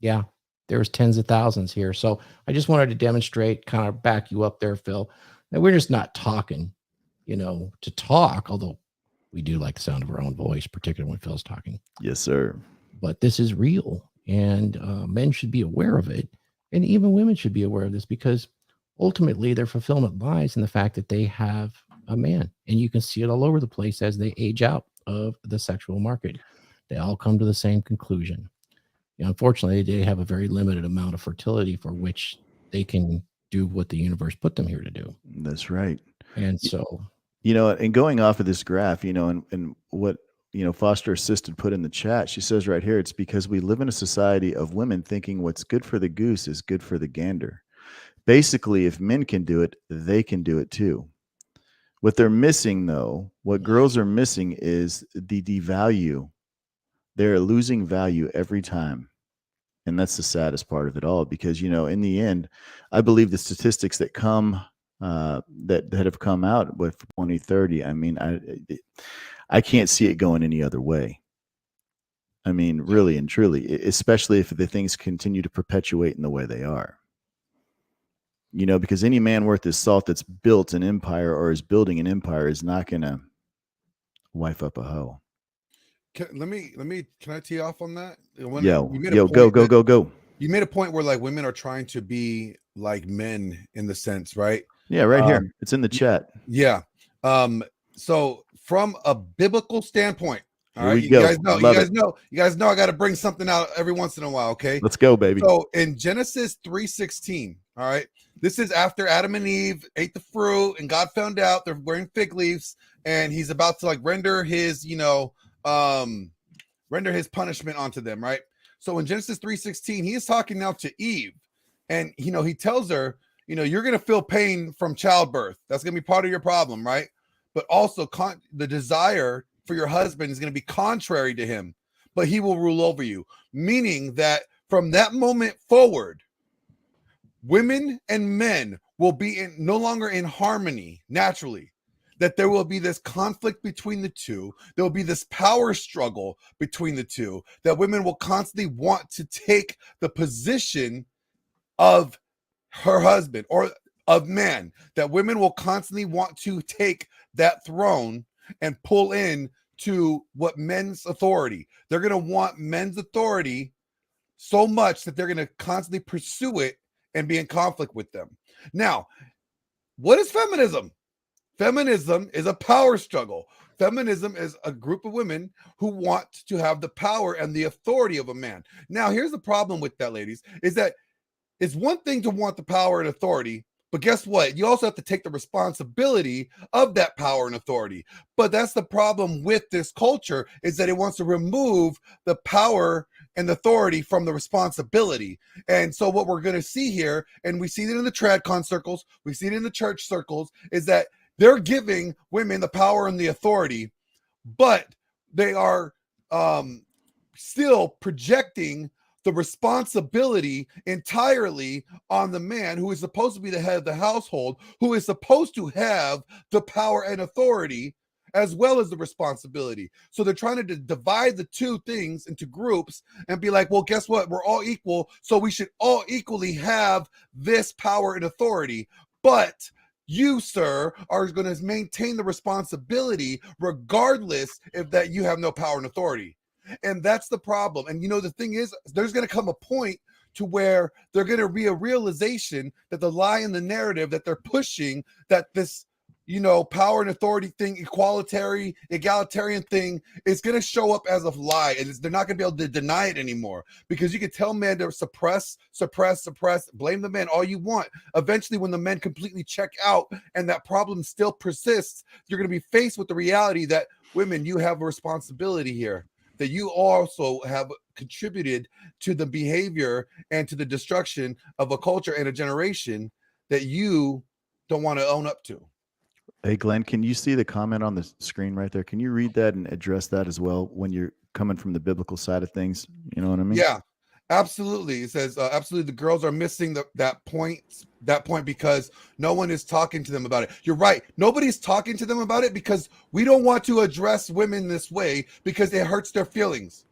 Yeah, there's tens of thousands here. So I just wanted to demonstrate, kind of back you up there, Phil. And we're just not talking, to talk, although we do like the sound of our own voice, particularly when Phil's talking. Yes, sir. But this is real, and men should be aware of it. And even women should be aware of this, because ultimately their fulfillment lies in the fact that they have a man. And you can see it all over the place as they age out of the sexual market. They all come to the same conclusion. Unfortunately, they have a very limited amount of fertility for which they can do what the universe put them here to do. That's right. And so, and going off of this graph, and what, Foster Assisted put in the chat, she says right here, it's because we live in a society of women thinking what's good for the goose is good for the gander. Basically, if men can do it, they can do it too. What they're missing, though, what girls are missing is the devalue. They're losing value every time. And that's the saddest part of it all, because, in the end, I believe the statistics that come that have come out with 2030, I mean, I can't see it going any other way. I mean, really and truly, especially if the things continue to perpetuate in the way they are. Because any man worth his salt that's built an empire or is building an empire is not going to wife up a hoe. Can I tee off on that? Go. You made a point where like women are trying to be like men in the sense, right? Yeah, right here. It's in the chat. Yeah. So from a biblical standpoint, all right, you guys know I got to bring something out every once in a while, okay? Let's go, baby. So in Genesis 3:16, all right, this is after Adam and Eve ate the fruit and God found out they're wearing fig leaves and he's about to like render his punishment onto them, right? So in Genesis 3:16, he is talking now to Eve, and he tells her, you're going to feel pain from childbirth. That's going to be part of your problem, right? But also the desire for your husband is going to be contrary to him, but he will rule over you. Meaning that from that moment forward, women and men will be no longer in harmony naturally. That there will be this conflict between the two. There will be this power struggle between the two. That women will constantly want to take the position of her husband or of man. That women will constantly want to take that throne and pull in to what men's authority. They're going to want men's authority so much that they're going to constantly pursue it and be in conflict with them. Now, what is feminism? Feminism is a power struggle. Feminism is a group of women who want to have the power and the authority of a man. Now, here's the problem with that, ladies, is that it's one thing to want the power and authority, but guess what? You also have to take the responsibility of that power and authority. But that's the problem with this culture, is that it wants to remove the power and authority from the responsibility. And so what we're going to see here, and we see it in the Tradcon circles, we see it in the church circles, is that they're giving women the power and the authority, but they are still projecting the responsibility entirely on the man, who is supposed to be the head of the household, who is supposed to have the power and authority as well as the responsibility. So they're trying to divide the two things into groups and be like, well, guess what? We're all equal, so we should all equally have this power and authority. But you, sir, are going to maintain the responsibility regardless if that you have no power and authority. And that's the problem. And the thing is, there's going to come a point to where there's going to be a realization that the lie in the narrative that they're pushing, that this power and authority thing, egalitarian thing, is going to show up as a lie, and they're not going to be able to deny it anymore, because you can tell men to suppress, blame the men all you want. Eventually, when the men completely check out and that problem still persists, you're going to be faced with the reality that women, you have a responsibility here, that you also have contributed to the behavior and to the destruction of a culture and a generation that you don't want to own up to. Hey, Glenn, can you see the comment on the screen right there? Can you read that and address that as well when you're coming from the biblical side of things? You know what I mean? Yeah, absolutely. It says, absolutely, the girls are missing that point because no one is talking to them about it. You're right. Nobody's talking to them about it because we don't want to address women this way because it hurts their feelings.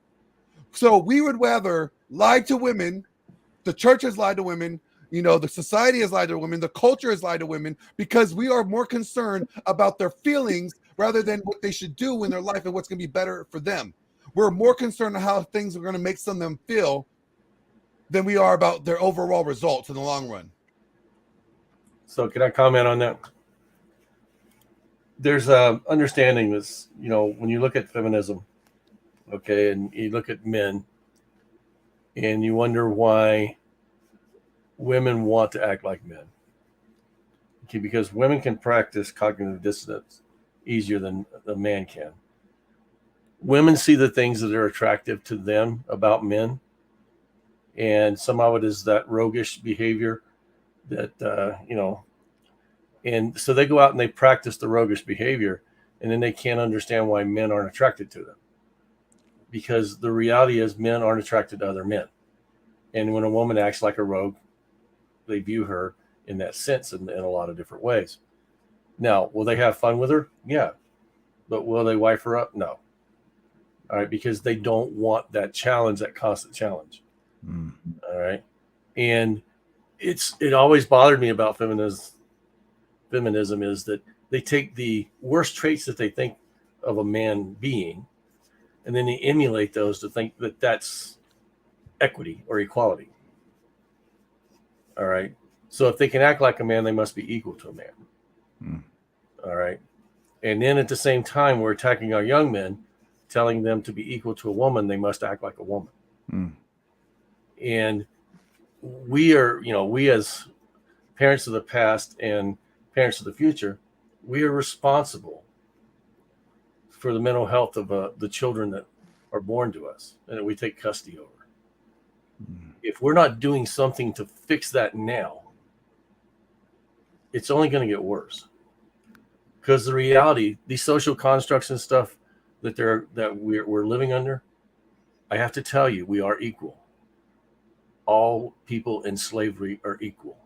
So we would rather lie to women. The church has lied to women. The society has lied to women. The culture has lied to women because we are more concerned about their feelings rather than what they should do in their life and what's going to be better for them. We're more concerned on how things are going to make some of them feel than we are about their overall results in the long run. So can I comment on that? There's a understanding this, when you look at feminism, Okay, and you look at men, and you wonder why women want to act like men. Okay, because women can practice cognitive dissonance easier than a man can. Women see the things that are attractive to them about men, and somehow it is that roguish behavior that and so they go out and they practice the roguish behavior, and then they can't understand why men aren't attracted to them, because the reality is men aren't attracted to other men. And when a woman acts like a rogue, they view her in that sense in a lot of different ways. Now, will they have fun with her? Yeah. But will they wife her up? No. All right, because they don't want that challenge, that constant challenge. All right. And it always bothered me about feminism is that they take the worst traits that they think of a man being, and then they emulate those to think that that's equity or equality. All right. So if they can act like a man, they must be equal to a man. All right. And then at the same time, we're attacking our young men, telling them to be equal to a woman, they must act like a woman. And we as parents of the past and parents of the future, we are responsible for the mental health of the children that are born to us and that we take custody over. If we're not doing something to fix that now, it's only going to get worse. Because the reality, these social constructs and stuff that we're living under, I have to tell you, we are equal. All people in slavery are equal.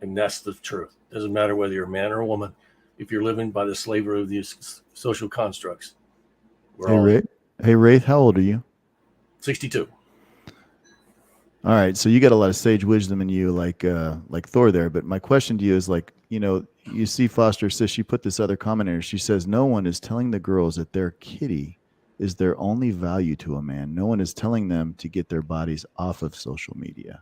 And that's the truth. Doesn't matter whether you're a man or a woman. If you're living by the slavery of these social constructs, Hey, Raith, how old are you? 62. All right, so you got a lot of sage wisdom in you, like Thor there. But my question to you is, you see Foster says, she put this other comment in here. She says, no one is telling the girls that their kitty is their only value to a man. No one is telling them to get their bodies off of social media.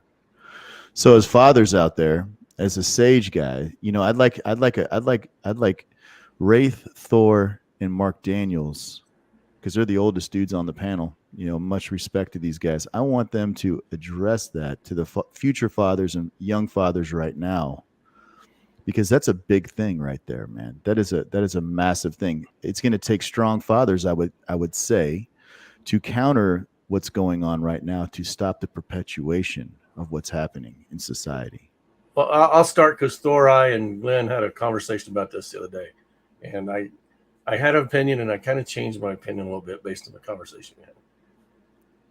So as fathers out there, as a sage guy, I'd like Raith, Thor, and Mark Daniels, because they're the oldest dudes on the panel. Much respect to these guys. I want them to address that to the future fathers and young fathers right now, because that's a big thing right there, man. That is a massive thing. It's going to take strong fathers, I would say, to counter what's going on right now, to stop the perpetuation of what's happening in society. Well, I'll start because Thor, I, and Glenn had a conversation about this the other day, and I had an opinion, and I kind of changed my opinion a little bit based on the conversation we had.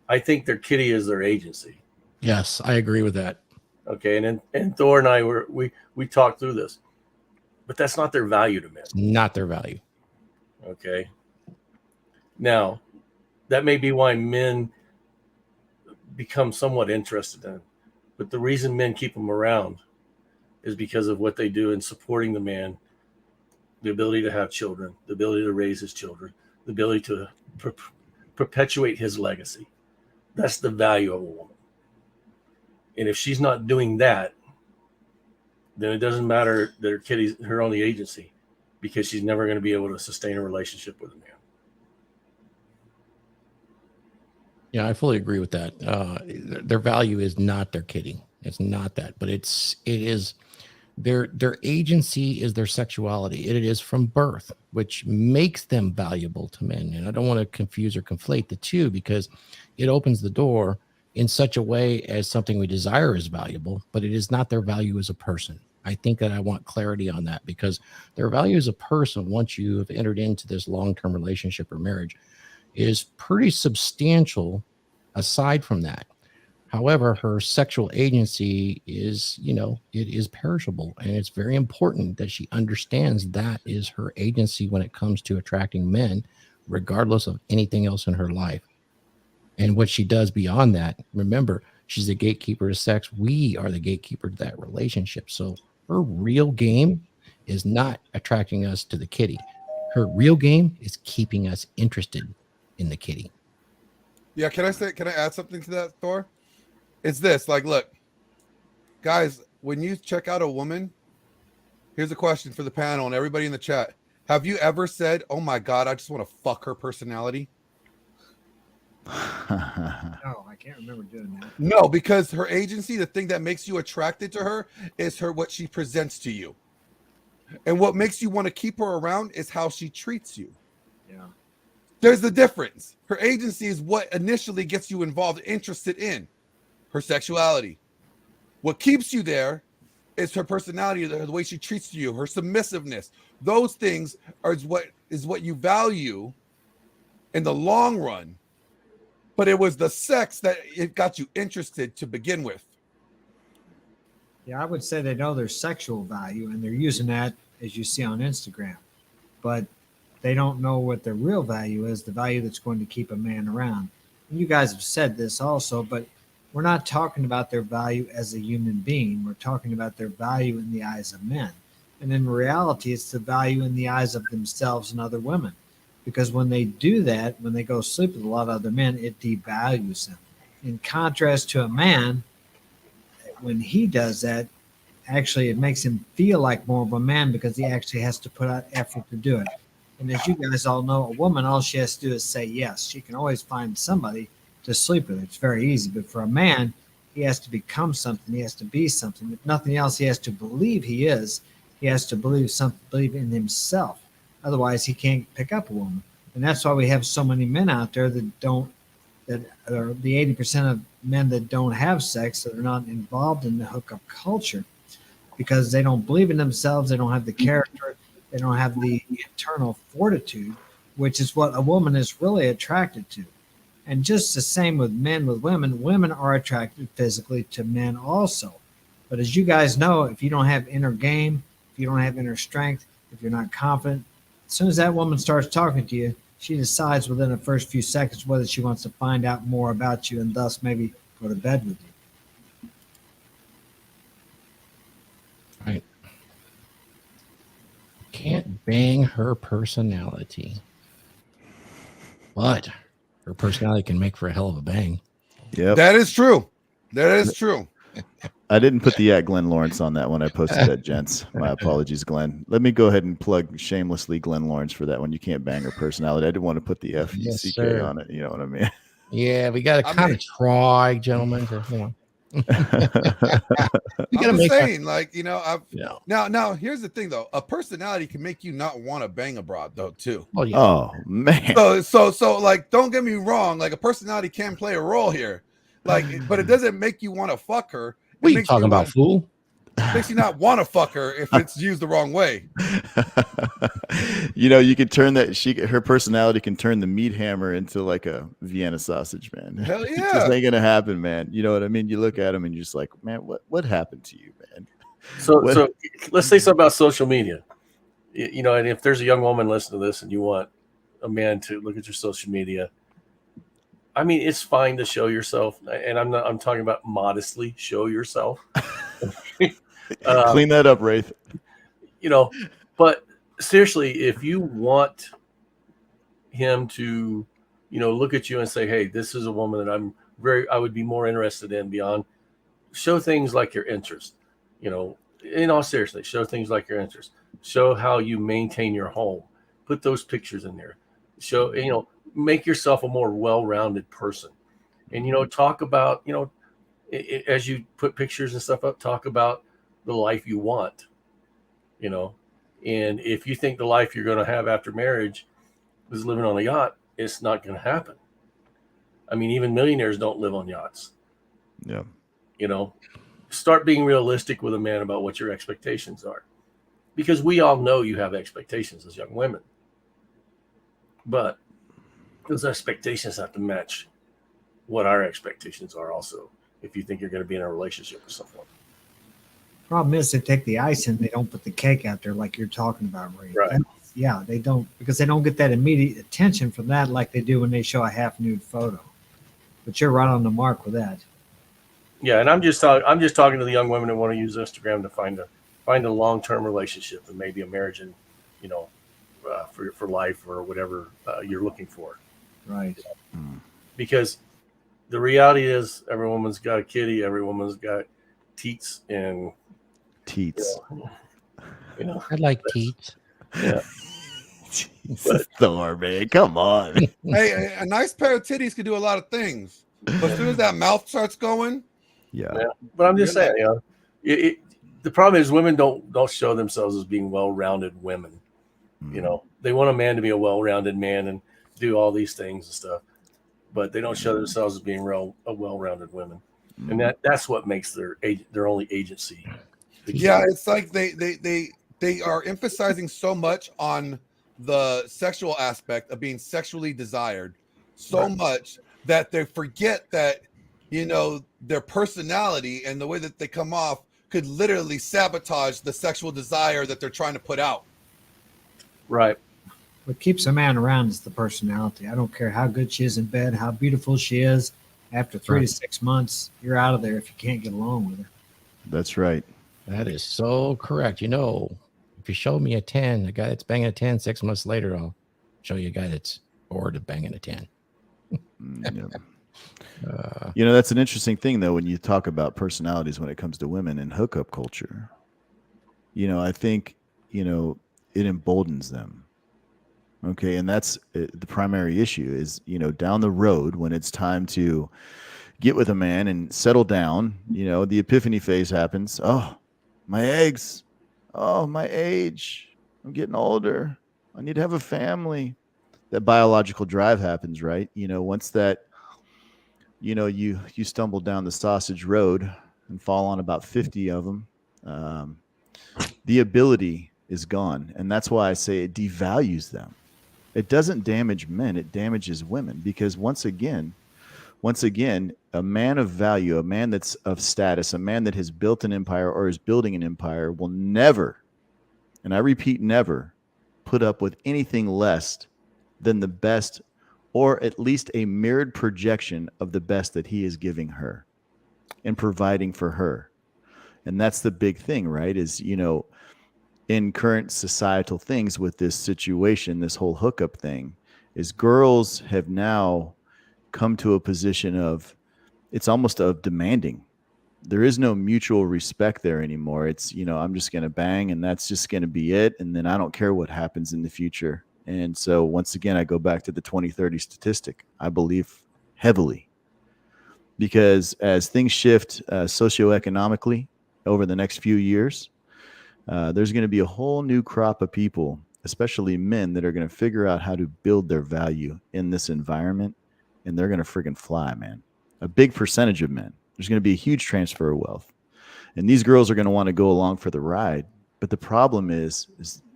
I think their kitty is their agency. Yes, I agree with that. Okay, and Thor and I we talked through this, but that's not their value to men. It's not their value. Okay. Now, that may be why men become somewhat interested in it, but the reason men keep them around is because of what they do in supporting the man, the ability to have children, the ability to raise his children, the ability to perpetuate his legacy. That's the value of a woman. And if she's not doing that, then it doesn't matter that her kitty's her only agency, because she's never going to be able to sustain a relationship with a man. Yeah, I fully agree with that. Their value is not their kitty. It's not that, but it is their agency is their sexuality. It is from birth, which makes them valuable to men. And I don't want to confuse or conflate the two, because it opens the door in such a way as something we desire is valuable, but it is not their value as a person. I think that I want clarity on that, because their value as a person, once you have entered into this long-term relationship or marriage, is pretty substantial aside from that. However, her sexual agency is, it is perishable, and it's very important that she understands that is her agency when it comes to attracting men, regardless of anything else in her life. And what she does beyond that, remember, she's the gatekeeper to sex. We are the gatekeeper to that relationship. So her real game is not attracting us to the kitty. Her real game is keeping us interested in the kitty. Yeah, can I add something to that, Thor? It's this, look, guys, when you check out a woman, here's a question for the panel and everybody in the chat. Have you ever said, oh my God, I just want to fuck her personality? No, I can't remember doing that. No, because her agency, the thing that makes you attracted to her is what she presents to you. And what makes you want to keep her around is how she treats you. Yeah. There's the difference. Her agency is what initially gets you involved, interested in her sexuality. What keeps you there is her personality, the way she treats you, her submissiveness. Those things is what you value in the long run. But it was the sex that it got you interested to begin with. Yeah, I would say they know their sexual value and they're using that, as you see on Instagram. But they don't know what their real value is, the value that's going to keep a man around. And you guys have said this also, but we're not talking about their value as a human being. We're talking about their value in the eyes of men. And in reality, it's the value in the eyes of themselves and other women. Because when they do that, when they go sleep with a lot of other men, it devalues them. In contrast to a man, when he does that, actually it makes him feel like more of a man because he actually has to put out effort to do it. And as you guys all know, a woman, all she has to do is say yes. She can always find somebody to sleep with. It's very easy. But for a man, he has to become something. He has to be something. If nothing else, he has to believe he is. He has to believe in himself. Otherwise, he can't pick up a woman. And that's why we have so many men out there that are the 80% of men that don't have sex, that are not involved in the hookup culture, because they don't believe in themselves. They don't have the character. They don't have the internal fortitude, which is what a woman is really attracted to. And just the same with men with women. Women are attracted physically to men also. But as you guys know, if you don't have inner game, if you don't have inner strength, if you're not confident, as soon as that woman starts talking to you, she decides within the first few seconds whether she wants to find out more about you and thus maybe go to bed with you. Right. Can't bang her personality. But her personality can make for a hell of a bang. Yep. That is true. That is true. I didn't put the Glenn Laurence on that one. I posted that, gents. My apologies, Glenn. Let me go ahead and plug shamelessly Glenn Laurence for that one. You can't bang her personality. I didn't want to put the F-U-C-K on it. You know what I mean? Yeah, we got to kind of try, gentlemen, to, you know. I'm just saying, like, you know, now here's the thing though. A personality can make you not want to bang abroad though, too. Oh, yeah. Oh man. So like, don't get me wrong, like a personality can play a role here. Like, but it doesn't make you want to fuck her. What are you talking about, fool? Makes you not want to fuck her if it's used the wrong way. You know, you could turn that. Her personality can turn the meat hammer into like a Vienna sausage, man. Hell It yeah. just ain't gonna happen, man. You know what I mean? You look at him and you're just like, man, what happened to you, man? So let's say something about social media. You know, and if there's a young woman listening to this and you want a man to look at your social media, I mean, it's fine to show yourself, and I'm talking about modestly show yourself. Clean that up, Raith. You know, but seriously, if you want him to, you know, look at you and say, hey, this is a woman that I would be more interested in beyond, show things like your interest, you know, in all seriousness, show things like your interest, show how you maintain your home, put those pictures in there, show, you know, make yourself a more well-rounded person. And, you know, talk about, you know, as you put pictures and stuff up, talk about the life you want, you know. And if you think the life you're going to have after marriage is living on a yacht, it's not going to happen. I mean, even millionaires don't live on yachts. Yeah. You know, start being realistic with a man about what your expectations are, because we all know you have expectations as young women, but those expectations have to match what our expectations are also, if you think you're going to be in a relationship with someone. Problem is, they take the ice and they don't put the cake out there like you're talking about, Ray. Right. Yeah, they don't, because they don't get that immediate attention from that like they do when they show a half nude photo. But you're right on the mark with that. Yeah, and I'm just talking to the young women that want to use Instagram to find a long-term relationship and maybe a marriage, and you know, for life or whatever you're looking for. Right. Because the reality is, every woman's got a kitty, every woman's got teats teats. You know, I like teats. Yeah. Jesus, Thor, man, come on. Hey, a nice pair of titties could do a lot of things, but as soon as that mouth starts going, Yeah. But I'm just saying, the problem is women don't show themselves as being well-rounded women. They want a man to be a well-rounded man and do all these things and stuff, but they don't show themselves as being a well-rounded women, and that's what makes their only agency. Yeah, it's like they are emphasizing so much on the sexual aspect of being sexually desired so much that they forget that their personality and the way that they come off could literally sabotage the sexual desire that they're trying to put out. Right. What keeps a man around is the personality. I don't care how good she is in bed, how beautiful she is. After 3 to 6 months, you're out of there if you can't get along with her. That's right. That is so correct. If you show me a 10, a guy that's banging a 10, 6 months later, I'll show you a guy that's bored of banging a 10. That's an interesting thing, though, when you talk about personalities when it comes to women and hookup culture. I think, it emboldens them. Okay. And that's the primary issue is, down the road when it's time to get with a man and settle down, the epiphany phase happens. Oh, my eggs. Oh, my age. I'm getting older. I need to have a family. That biological drive happens, right? Once that, you stumble down the sausage road and fall on about 50 of them, the ability is gone. And that's why I say it devalues them. It doesn't damage men. It damages women because once again, a man of value, a man that's of status, a man that has built an empire or is building an empire will never, and I repeat, never put up with anything less than the best or at least a mirrored projection of the best that he is giving her and providing for her. And that's the big thing, right? Is, in current societal things with this situation, this whole hookup thing, is girls have now come to a position of, it's almost of demanding. There is no mutual respect there anymore. It's, I'm just going to bang and that's just going to be it. And then I don't care what happens in the future. And so once again, I go back to the 2030 statistic. I believe heavily because as things shift socioeconomically over the next few years, there's going to be a whole new crop of people, especially men, that are going to figure out how to build their value in this environment. And they're going to friggin' fly, man. A big percentage of men. There's going to be a huge transfer of wealth. And these girls are going to want to go along for the ride. But the problem is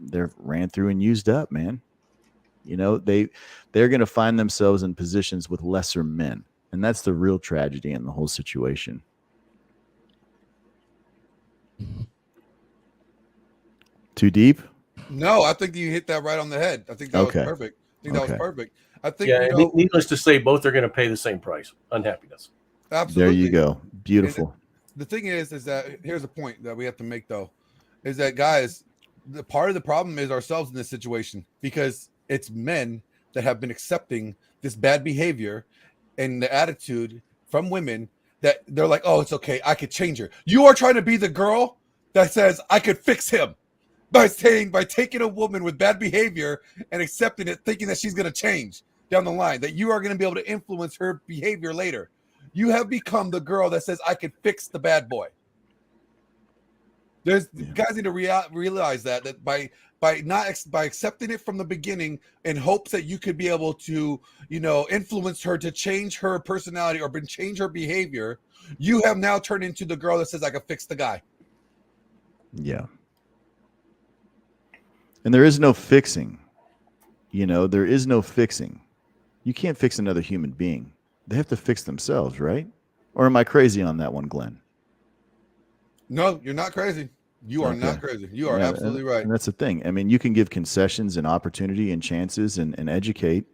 they're ran through and used up, man. They're going to find themselves in positions with lesser men. And that's the real tragedy in the whole situation. Too deep? No, I think you hit that right on the head. I think that was perfect. That was perfect. I think, needless to say, both are going to pay the same price. Unhappiness. Absolutely. There you go. Beautiful. And the thing is that here's the point that we have to make, though, is that, guys, the part of the problem is ourselves in this situation because it's men that have been accepting this bad behavior and the attitude from women that they're like, oh, it's okay. I could change her. You are trying to be the girl that says I could fix him by taking a woman with bad behavior and accepting it, thinking that she's going to change down the line, that you are going to be able to influence her behavior later. You have become the girl that says I could fix the bad boy. Guys need to realize that by accepting it from the beginning in hopes that you could be able to, influence her to change her personality or change her behavior, you have now turned into the girl that says I can fix the guy. Yeah. And there is no fixing. There is no fixing. You can't fix another human being. They have to fix themselves, right? Or am I crazy on that one, Glenn? No, you're not crazy. You are not crazy. You are absolutely right. And that's the thing. I mean, you can give concessions and opportunity and chances and educate.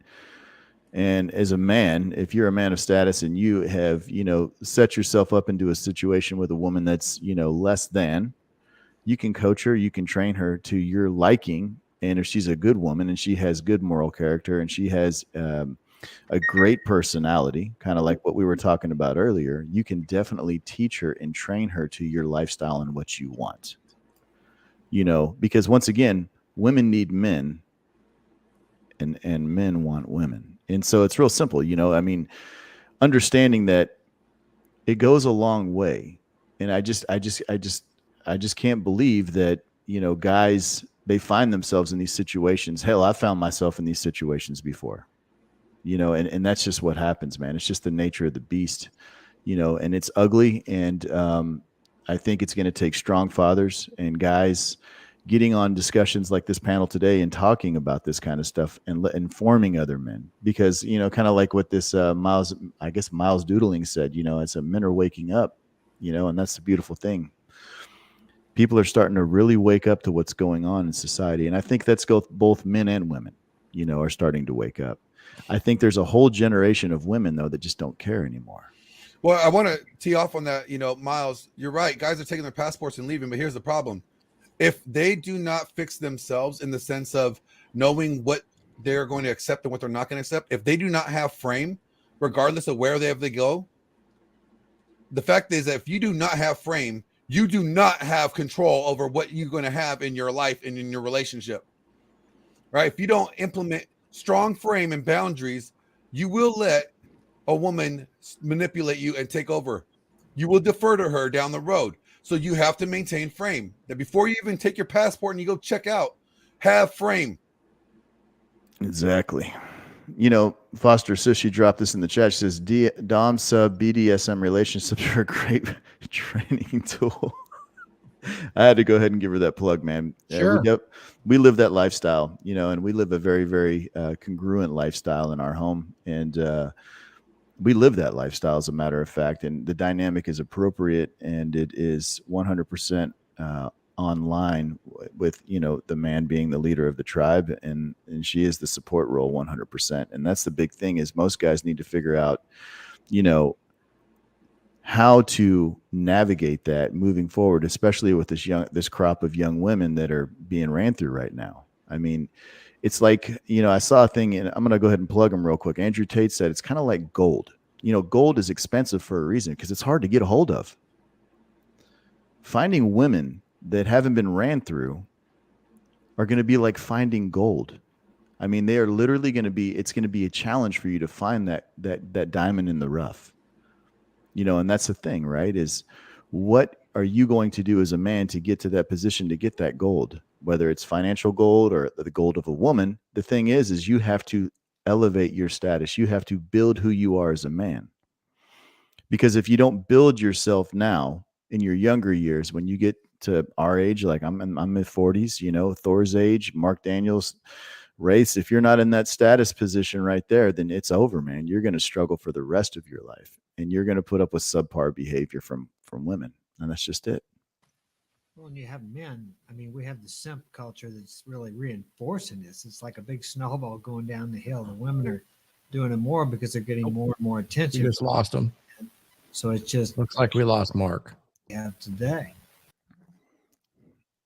And as a man, if you're a man of status and you have, set yourself up into a situation with a woman that's, less than, you can coach her, you can train her to your liking. And if she's a good woman and she has good moral character and she has a great personality, kind of like what we were talking about earlier, you can definitely teach her and train her to your lifestyle and what you want. Because once again, women need men and men want women. And so it's real simple, you know. I mean, understanding that it goes a long way. And I just can't believe that, you know, guys, they find themselves in these situations. Hell, I found myself in these situations before, you know, and that's just what happens, man. It's just the nature of the beast, you know, and it's ugly. And I think it's going to take strong fathers and guys getting on discussions like this panel today and talking about this kind of stuff and informing other men, because, you know, kind of like what this Miles Doodling said, you know, as men are waking up, you know, and that's the beautiful thing. People are starting to really wake up to what's going on in society. And I think that's both men and women, you know, are starting to wake up. I think there's a whole generation of women, though, that just don't care anymore. Well, I want to tee off on that. You know, Miles, you're right. Guys are taking their passports and leaving. But here's the problem. If they do not fix themselves in the sense of knowing what they're going to accept and what they're not going to accept, if they do not have frame, regardless of where they go, the fact is that if you do not have frame, you do not have control over what you're going to have in your life and in your relationship, right? If you don't implement strong frame and boundaries, you will let a woman manipulate you and take over. You will defer to her down the road. So you have to maintain frame. That before you even take your passport and you go check out, have frame. Exactly. You know, Foster says, she dropped this in the chat. She says, Dom sub BDSM relationships are a great training tool. I had to go ahead and give her that plug, man. Sure. We live that lifestyle, you know, and we live a very, very congruent lifestyle in our home. And we live that lifestyle, as a matter of fact, and the dynamic is appropriate, and it is 100% online with, you know, the man being the leader of the tribe, and she is the support role 100%. And that's the big thing, is most guys need to figure out, you know, how to navigate that moving forward, especially with this crop of young women that are being ran through right now. I mean, it's like, you know, I saw a thing, and I'm going to go ahead and plug them real quick. Andrew Tate said it's kind of like gold. You know, gold is expensive for a reason, because it's hard to get a hold of. Finding women that haven't been ran through are going to be like finding gold. I mean, they are literally going to be, it's going to be a challenge for you to find that diamond in the rough. You know, and that's the thing, right? Is what are you going to do as a man to get to that position, to get that gold? Whether it's financial gold or the gold of a woman, the thing is you have to elevate your status. You have to build who you are as a man. Because if you don't build yourself now in your younger years, when you get to our age, like I'm mid 40s, you know, Thor's age, Mark Daniels, Raith, if you're not in that status position right there, then it's over, man. You're going to struggle for the rest of your life, and you're going to put up with subpar behavior from women. And that's just it. Well, and you have men. I mean, we have the simp culture that's really reinforcing this. It's like a big snowball going down the hill. The women are doing it more because they're getting more and more attention. We just lost them. So it just looks like we lost Mark. Yeah, today.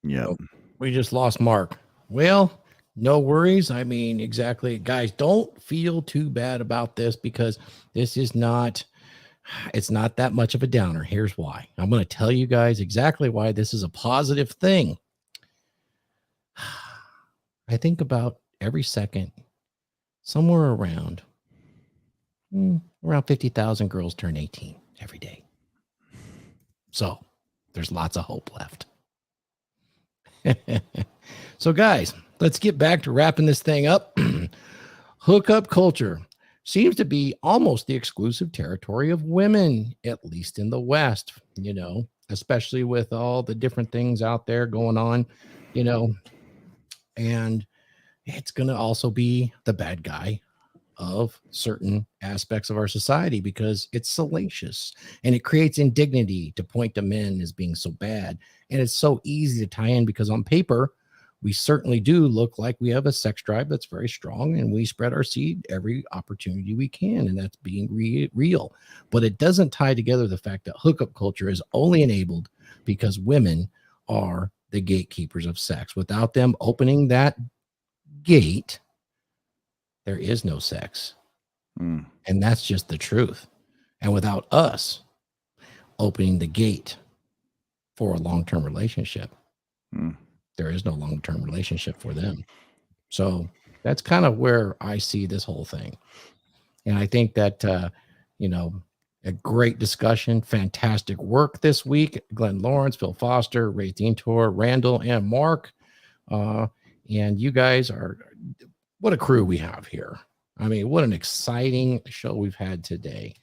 Yeah, we just lost Mark. Well, no worries. I mean, exactly, guys. Don't feel too bad about this, because this is not. It's not that much of a downer. Here's why. I'm going to tell you guys exactly why this is a positive thing. I think about every second, somewhere around 50,000 girls turn 18 every day. So there's lots of hope left. So guys, let's get back to wrapping this thing up. Hookup culture seems to be almost the exclusive territory of women, at least in the West, you know, especially with all the different things out there going on, you know, and it's going to also be the bad guy of certain aspects of our society, because it's salacious and it creates indignity to point to men as being so bad. And it's so easy to tie in, because on paper, we certainly do look like we have a sex drive that's very strong, and we spread our seed every opportunity we can, and that's being real. But it doesn't tie together the fact that hookup culture is only enabled because women are the gatekeepers of sex. Without them opening that gate, there is no sex. And that's just the truth. And without us opening the gate for a long-term relationship, there is no long-term relationship for them. So That's kind of where I see this whole thing. And I think that, a great discussion, fantastic work this week. Glenn Laurence, Phil Foster, Raith Deantior, Randall, and Mark. And you guys what a crew we have here. I mean, what an exciting show we've had today.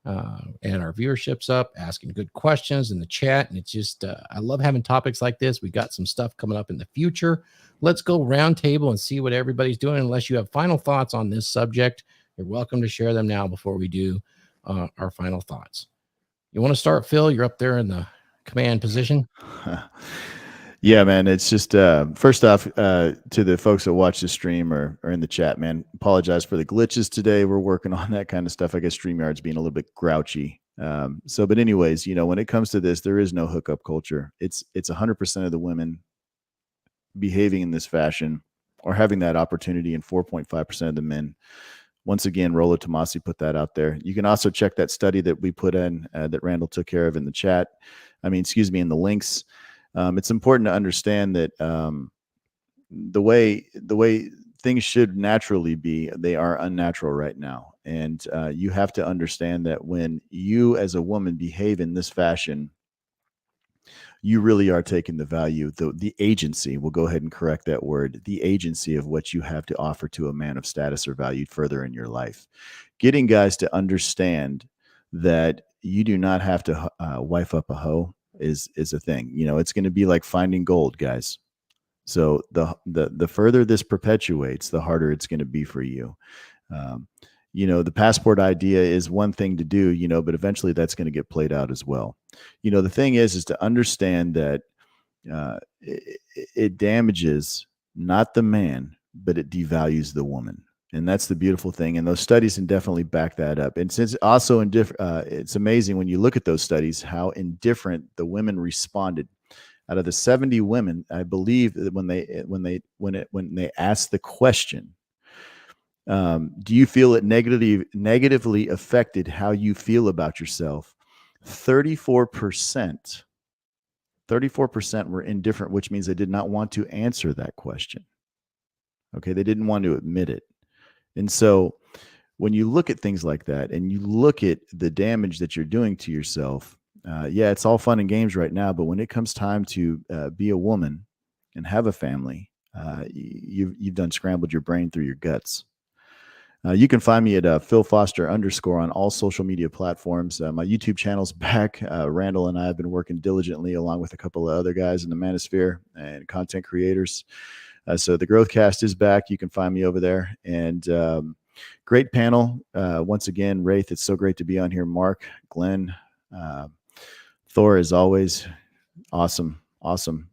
And our viewership's up, asking good questions in the chat. And it's just, I love having topics like this. We got some stuff coming up in the future. Let's go round table and see what everybody's doing. Unless you have final thoughts on this subject, you're welcome to share them now before we do our final thoughts. You want to start, Phil? You're up there in the command position. Yeah, man. It's just first off, to the folks that watch the stream or in the chat, man, apologize for the glitches today. We're working on that kind of stuff. I guess StreamYard's being a little bit grouchy. But anyways, when it comes to this, there is no hookup culture. It's 100% of the women behaving in this fashion or having that opportunity, and 4.5% of the men. Once again, Rolo Tomasi put that out there. You can also check that study that we put in that Randall took care of in the chat. In the links. It's important to understand that the way things should naturally be, they are unnatural right now. And you have to understand that when you as a woman behave in this fashion, you really are taking the value, the agency, we'll go ahead and correct that word, the agency of what you have to offer to a man of status or value further in your life. Getting guys to understand that you do not have to wife up a hoe is a thing. It's going to be like finding gold, guys. So the further this perpetuates, the harder it's going to be for you. The passport idea is one thing to do, but eventually that's going to get played out as well. The thing is to understand that it damages not the man, but it devalues the woman. And that's the beautiful thing. And those studies can definitely back that up. And since also it's amazing when you look at those studies, how indifferent the women responded. Out of the 70 women, I believe that when they asked the question, do you feel it negatively affected how you feel about yourself? 34% were indifferent, which means they did not want to answer that question. Okay, they didn't want to admit it. And so when you look at things like that and you look at the damage that you're doing to yourself, it's all fun and games right now. But when it comes time to be a woman and have a family, you've done scrambled your brain through your guts. You can find me at Phil Foster _ on all social media platforms. My YouTube channel's back. Randall and I have been working diligently along with a couple of other guys in the manosphere and content creators. So the Growth Cast is back. You can find me over there. And great panel. Once again, Raith, it's so great to be on here. Mark, Glenn, Thor, as always, awesome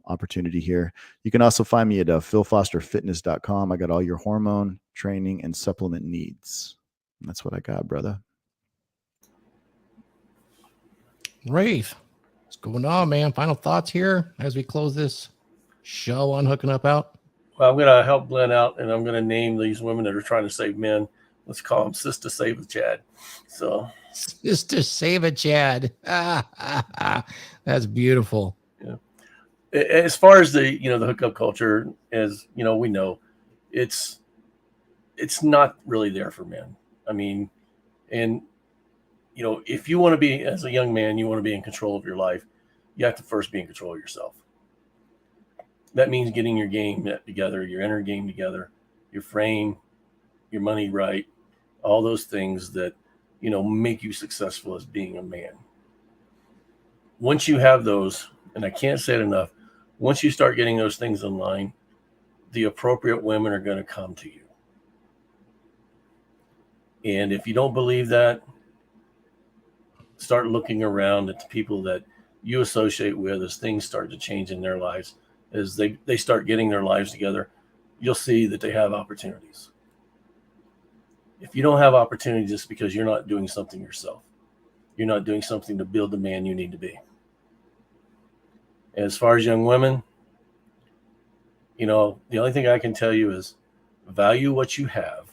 opportunity here. You can also find me at philfosterfitness.com. I got all your hormone, training, and supplement needs. And that's what I got, brother. Raith, what's going on, man? Final thoughts here as we close this show on Hooking Up Out? Well, I'm going to help Glenn out, and I'm going to name these women that are trying to save men. Let's call them Sister Save a Chad. So, Sister Save a Chad. That's beautiful. Yeah. As far as the hookup culture, as we know, it's not really there for men. If you want to be, as a young man, you want to be in control of your life, you have to first be in control of yourself. That means getting your game together, your inner game together, your frame, your money right, all those things that, make you successful as being a man. Once you have those, and I can't say it enough, once you start getting those things in line, the appropriate women are going to come to you. And if you don't believe that, start looking around at the people that you associate with as things start to change in their lives. As they start getting their lives together, you'll see that they have opportunities. If you don't have opportunities, it's because you're not doing something yourself. You're not doing something to build the man you need to be. As far as young women, the only thing I can tell you is value what you have.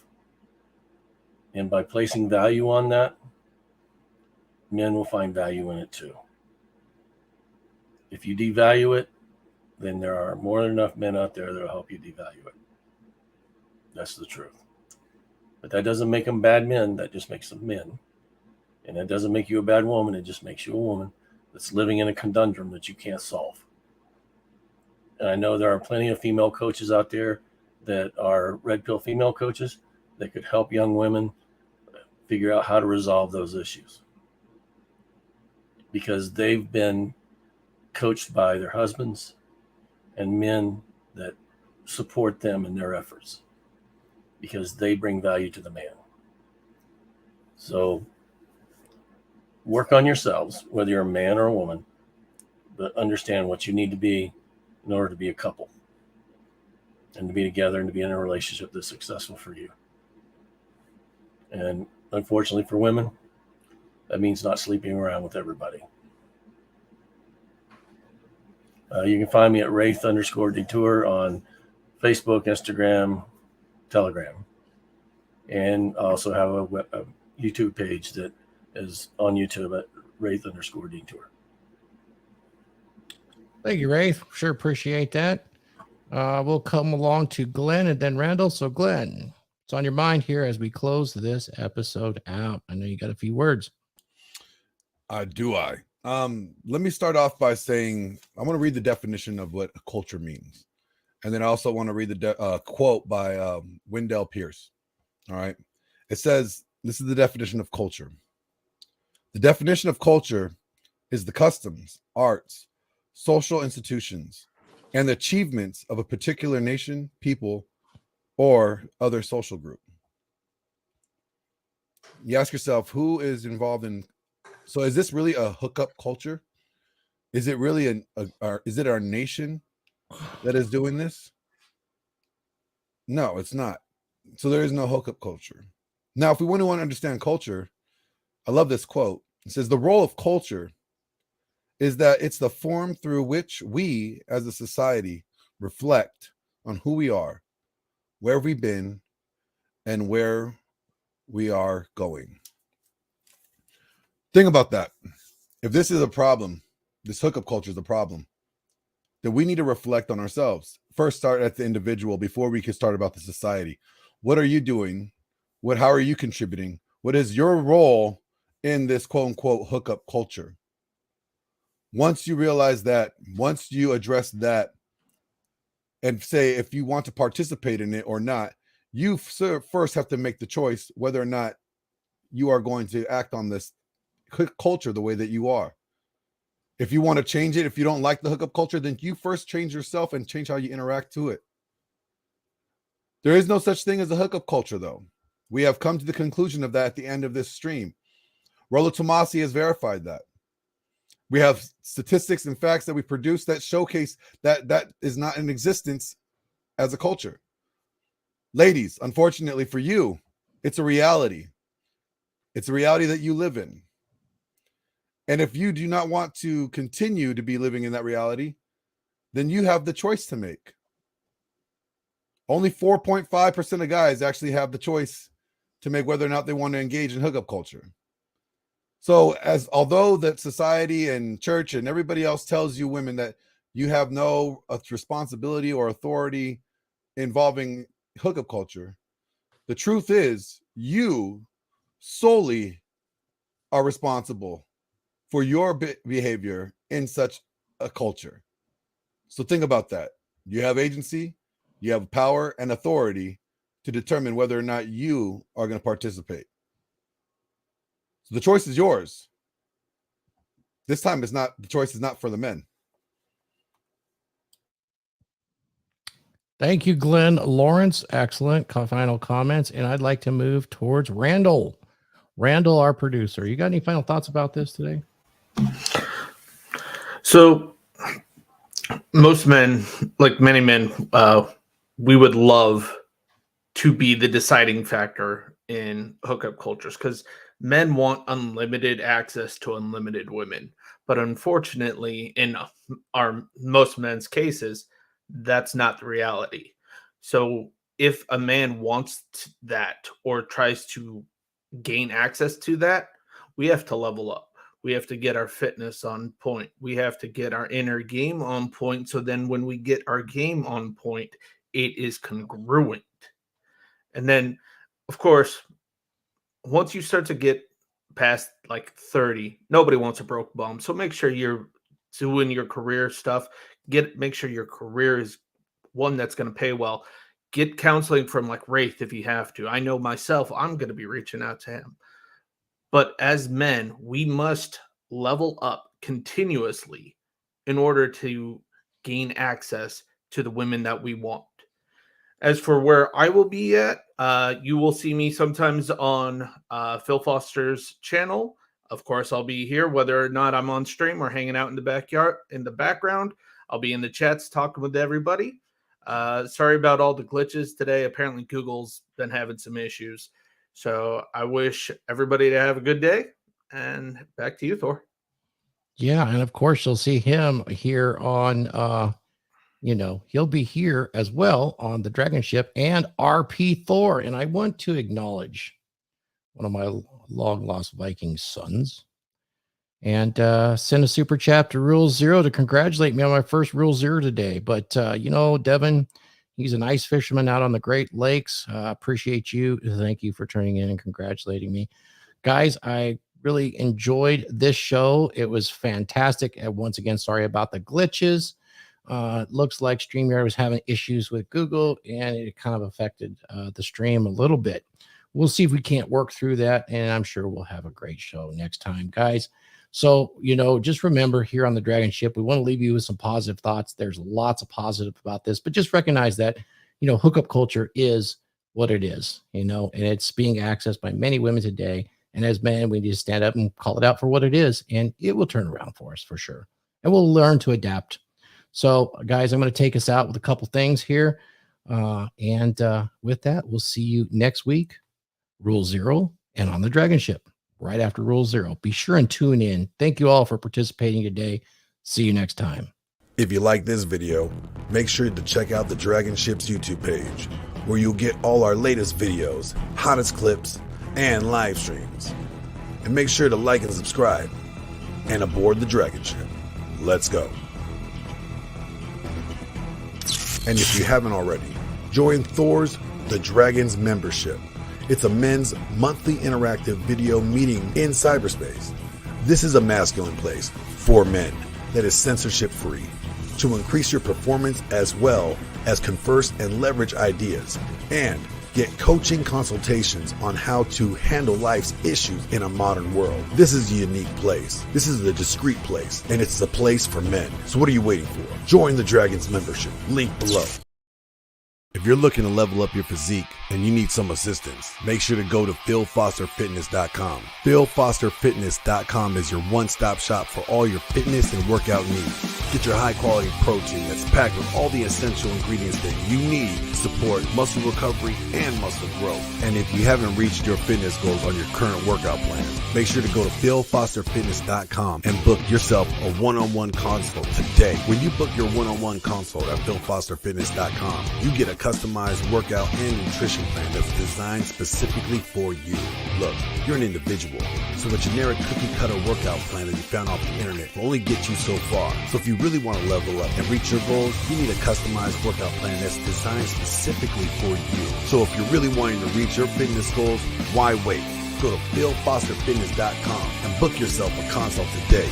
And by placing value on that, men will find value in it too. If you devalue it, then there are more than enough men out there that will help you devalue it. That's the truth. But that doesn't make them bad men. That just makes them men. And that doesn't make you a bad woman. It just makes you a woman that's living in a conundrum that you can't solve. And I know there are plenty of female coaches out there that are red pill female coaches that could help young women figure out how to resolve those issues, because they've been coached by their husbands and men that support them in their efforts, because they bring value to the man. So work on yourselves, whether you're a man or a woman, but understand what you need to be in order to be a couple and to be together and to be in a relationship that's successful for you. And unfortunately for women, that means not sleeping around with everybody. You can find me at Raith_Detour on Facebook, Instagram, Telegram. And I also have a YouTube page that is on YouTube at Raith_Detour. Thank you, Raith. Sure appreciate that. We'll come along to Glenn and then Randall. So Glenn, what's on your mind here as we close this episode out? I know you got a few words. Do I? Let me start off by saying I want to read the definition of what a culture means. And then I also want to read the quote by Wendell Pierce. All right. It says, this is the definition of culture. The definition of culture is the customs, arts, social institutions, and the achievements of a particular nation, people, or other social group. You ask yourself, who is involved in? So is this really a hookup culture? Is it really is it our nation that is doing this? No, it's not. So there is no hookup culture. Now, if we want to understand culture, I love this quote. It says, the role of culture is that it's the form through which we as a society reflect on who we are, where we've been, and where we are going. Think about that. If this is a problem, this hookup culture is a problem, then we need to reflect on ourselves. First, start at the individual before we can start about the society. What are you doing? How are you contributing? What is your role in this quote unquote hookup culture? Once you realize that, once you address that and say if you want to participate in it or not, you first have to make the choice whether or not you are going to act on this culture the way that you are. If you want to change it, if you don't like the hookup culture, then you first change yourself and change how you interact to it. There is no such thing as a hookup culture, though. We have come to the conclusion of that at the end of this stream. Rollo Tomasi has verified that. We have statistics and facts that we produce that showcase that is not in existence as a culture. Ladies, unfortunately for you, it's a reality. It's a reality that you live in. And if you do not want to continue to be living in that reality, then you have the choice to make. Only 4.5% of guys actually have the choice to make whether or not they want to engage in hookup culture. So although that society and church and everybody else tells you women that you have no responsibility or authority involving hookup culture, the truth is you solely are responsible for your behavior in such a culture. So think about that. You have agency, you have power and authority to determine whether or not you are going to participate. So the choice is yours. This time the choice is not for the men. Thank you, Glenn. Laurence, excellent final comments. And I'd like to move towards Randall. Randall, our producer. You got any final thoughts about this today? So most men, like many men, we would love to be the deciding factor in hookup cultures because men want unlimited access to unlimited women. But unfortunately, in most men's cases, that's not the reality. So if a man wants that or tries to gain access to that, we have to level up. We have to get our fitness on point. We have to get our inner game on point. So then when we get our game on point, it is congruent. And then, of course, once you start to get past like 30, nobody wants a broke bum. So make sure you're doing your career stuff. Make sure your career is one that's going to pay well. Get counseling from like Raith if you have to. I know myself, I'm going to be reaching out to him. But as men, we must level up continuously in order to gain access to the women that we want. As for where I will be at, you will see me sometimes on Phil Foster's channel. Of course, I'll be here, whether or not I'm on stream or hanging out in the backyard, in the background. I'll be in the chats talking with everybody. Sorry about all the glitches today. Apparently, Google's been having some issues. So I wish everybody to have a good day. And back to you, Thor. Yeah, and of course, you'll see him here on he'll be here as well on the DragonShip and RP Thor. And I want to acknowledge one of my long-lost Viking sons and send a super chat to Rule Zero to congratulate me on my first Rule Zero today. But, Devin, he's an ice fisherman out on the Great Lakes. Appreciate you. Thank you for turning in and congratulating me. Guys, I really enjoyed this show. It was fantastic. And once again, sorry about the glitches. Looks like StreamYard was having issues with Google, and it kind of affected the stream a little bit. We'll see if we can't work through that, and I'm sure we'll have a great show next time, guys. So, just remember here on the DragonShip, we want to leave you with some positive thoughts. There's lots of positive about this, but just recognize that, hookup culture is what it is, and it's being accessed by many women today. And as men, we need to stand up and call it out for what it is, and it will turn around for us for sure. And we'll learn to adapt. So, guys, I'm going to take us out with a couple things here. And with that, we'll see you next week, Rule Zero, and on the DragonShip right after Rule Zero. Be sure and tune in. Thank you all for participating today. See you next time. If you like this video, make sure to check out the DragonShip's YouTube page, where you'll get all our latest videos, hottest clips, and live streams. And make sure to like and subscribe. And aboard the DragonShip. Let's go. And if you haven't already, join Thor's The Dragons membership. It's a men's monthly interactive video meeting in cyberspace. This is a masculine place for men that is censorship free to increase your performance as well as converse and leverage ideas and get coaching consultations on how to handle life's issues in a modern world. This is a unique place. This is a discreet place, and it's a place for men. So what are you waiting for? Join the Dragons membership. Link below. If you're looking to level up your physique and you need some assistance, make sure to go to philfosterfitness.com. philfosterfitness.com is your one-stop shop for all your fitness and workout needs. Get your high-quality protein that's packed with all the essential ingredients that you need to support muscle recovery and muscle growth. And if you haven't reached your fitness goals on your current workout plan, make sure to go to philfosterfitness.com and book yourself a one-on-one consult today. When you book your one-on-one consult at philfosterfitness.com, you get a customized workout and nutrition plan that's designed specifically for you. Look, you're an individual, so the generic cookie-cutter workout plan that you found off the internet will only get you so far. So if you really want to level up and reach your goals, you need a customized workout plan that's designed specifically for you. So if you're really wanting to reach your fitness goals, why wait? Go to philfosterfitness.com and book yourself a consult today.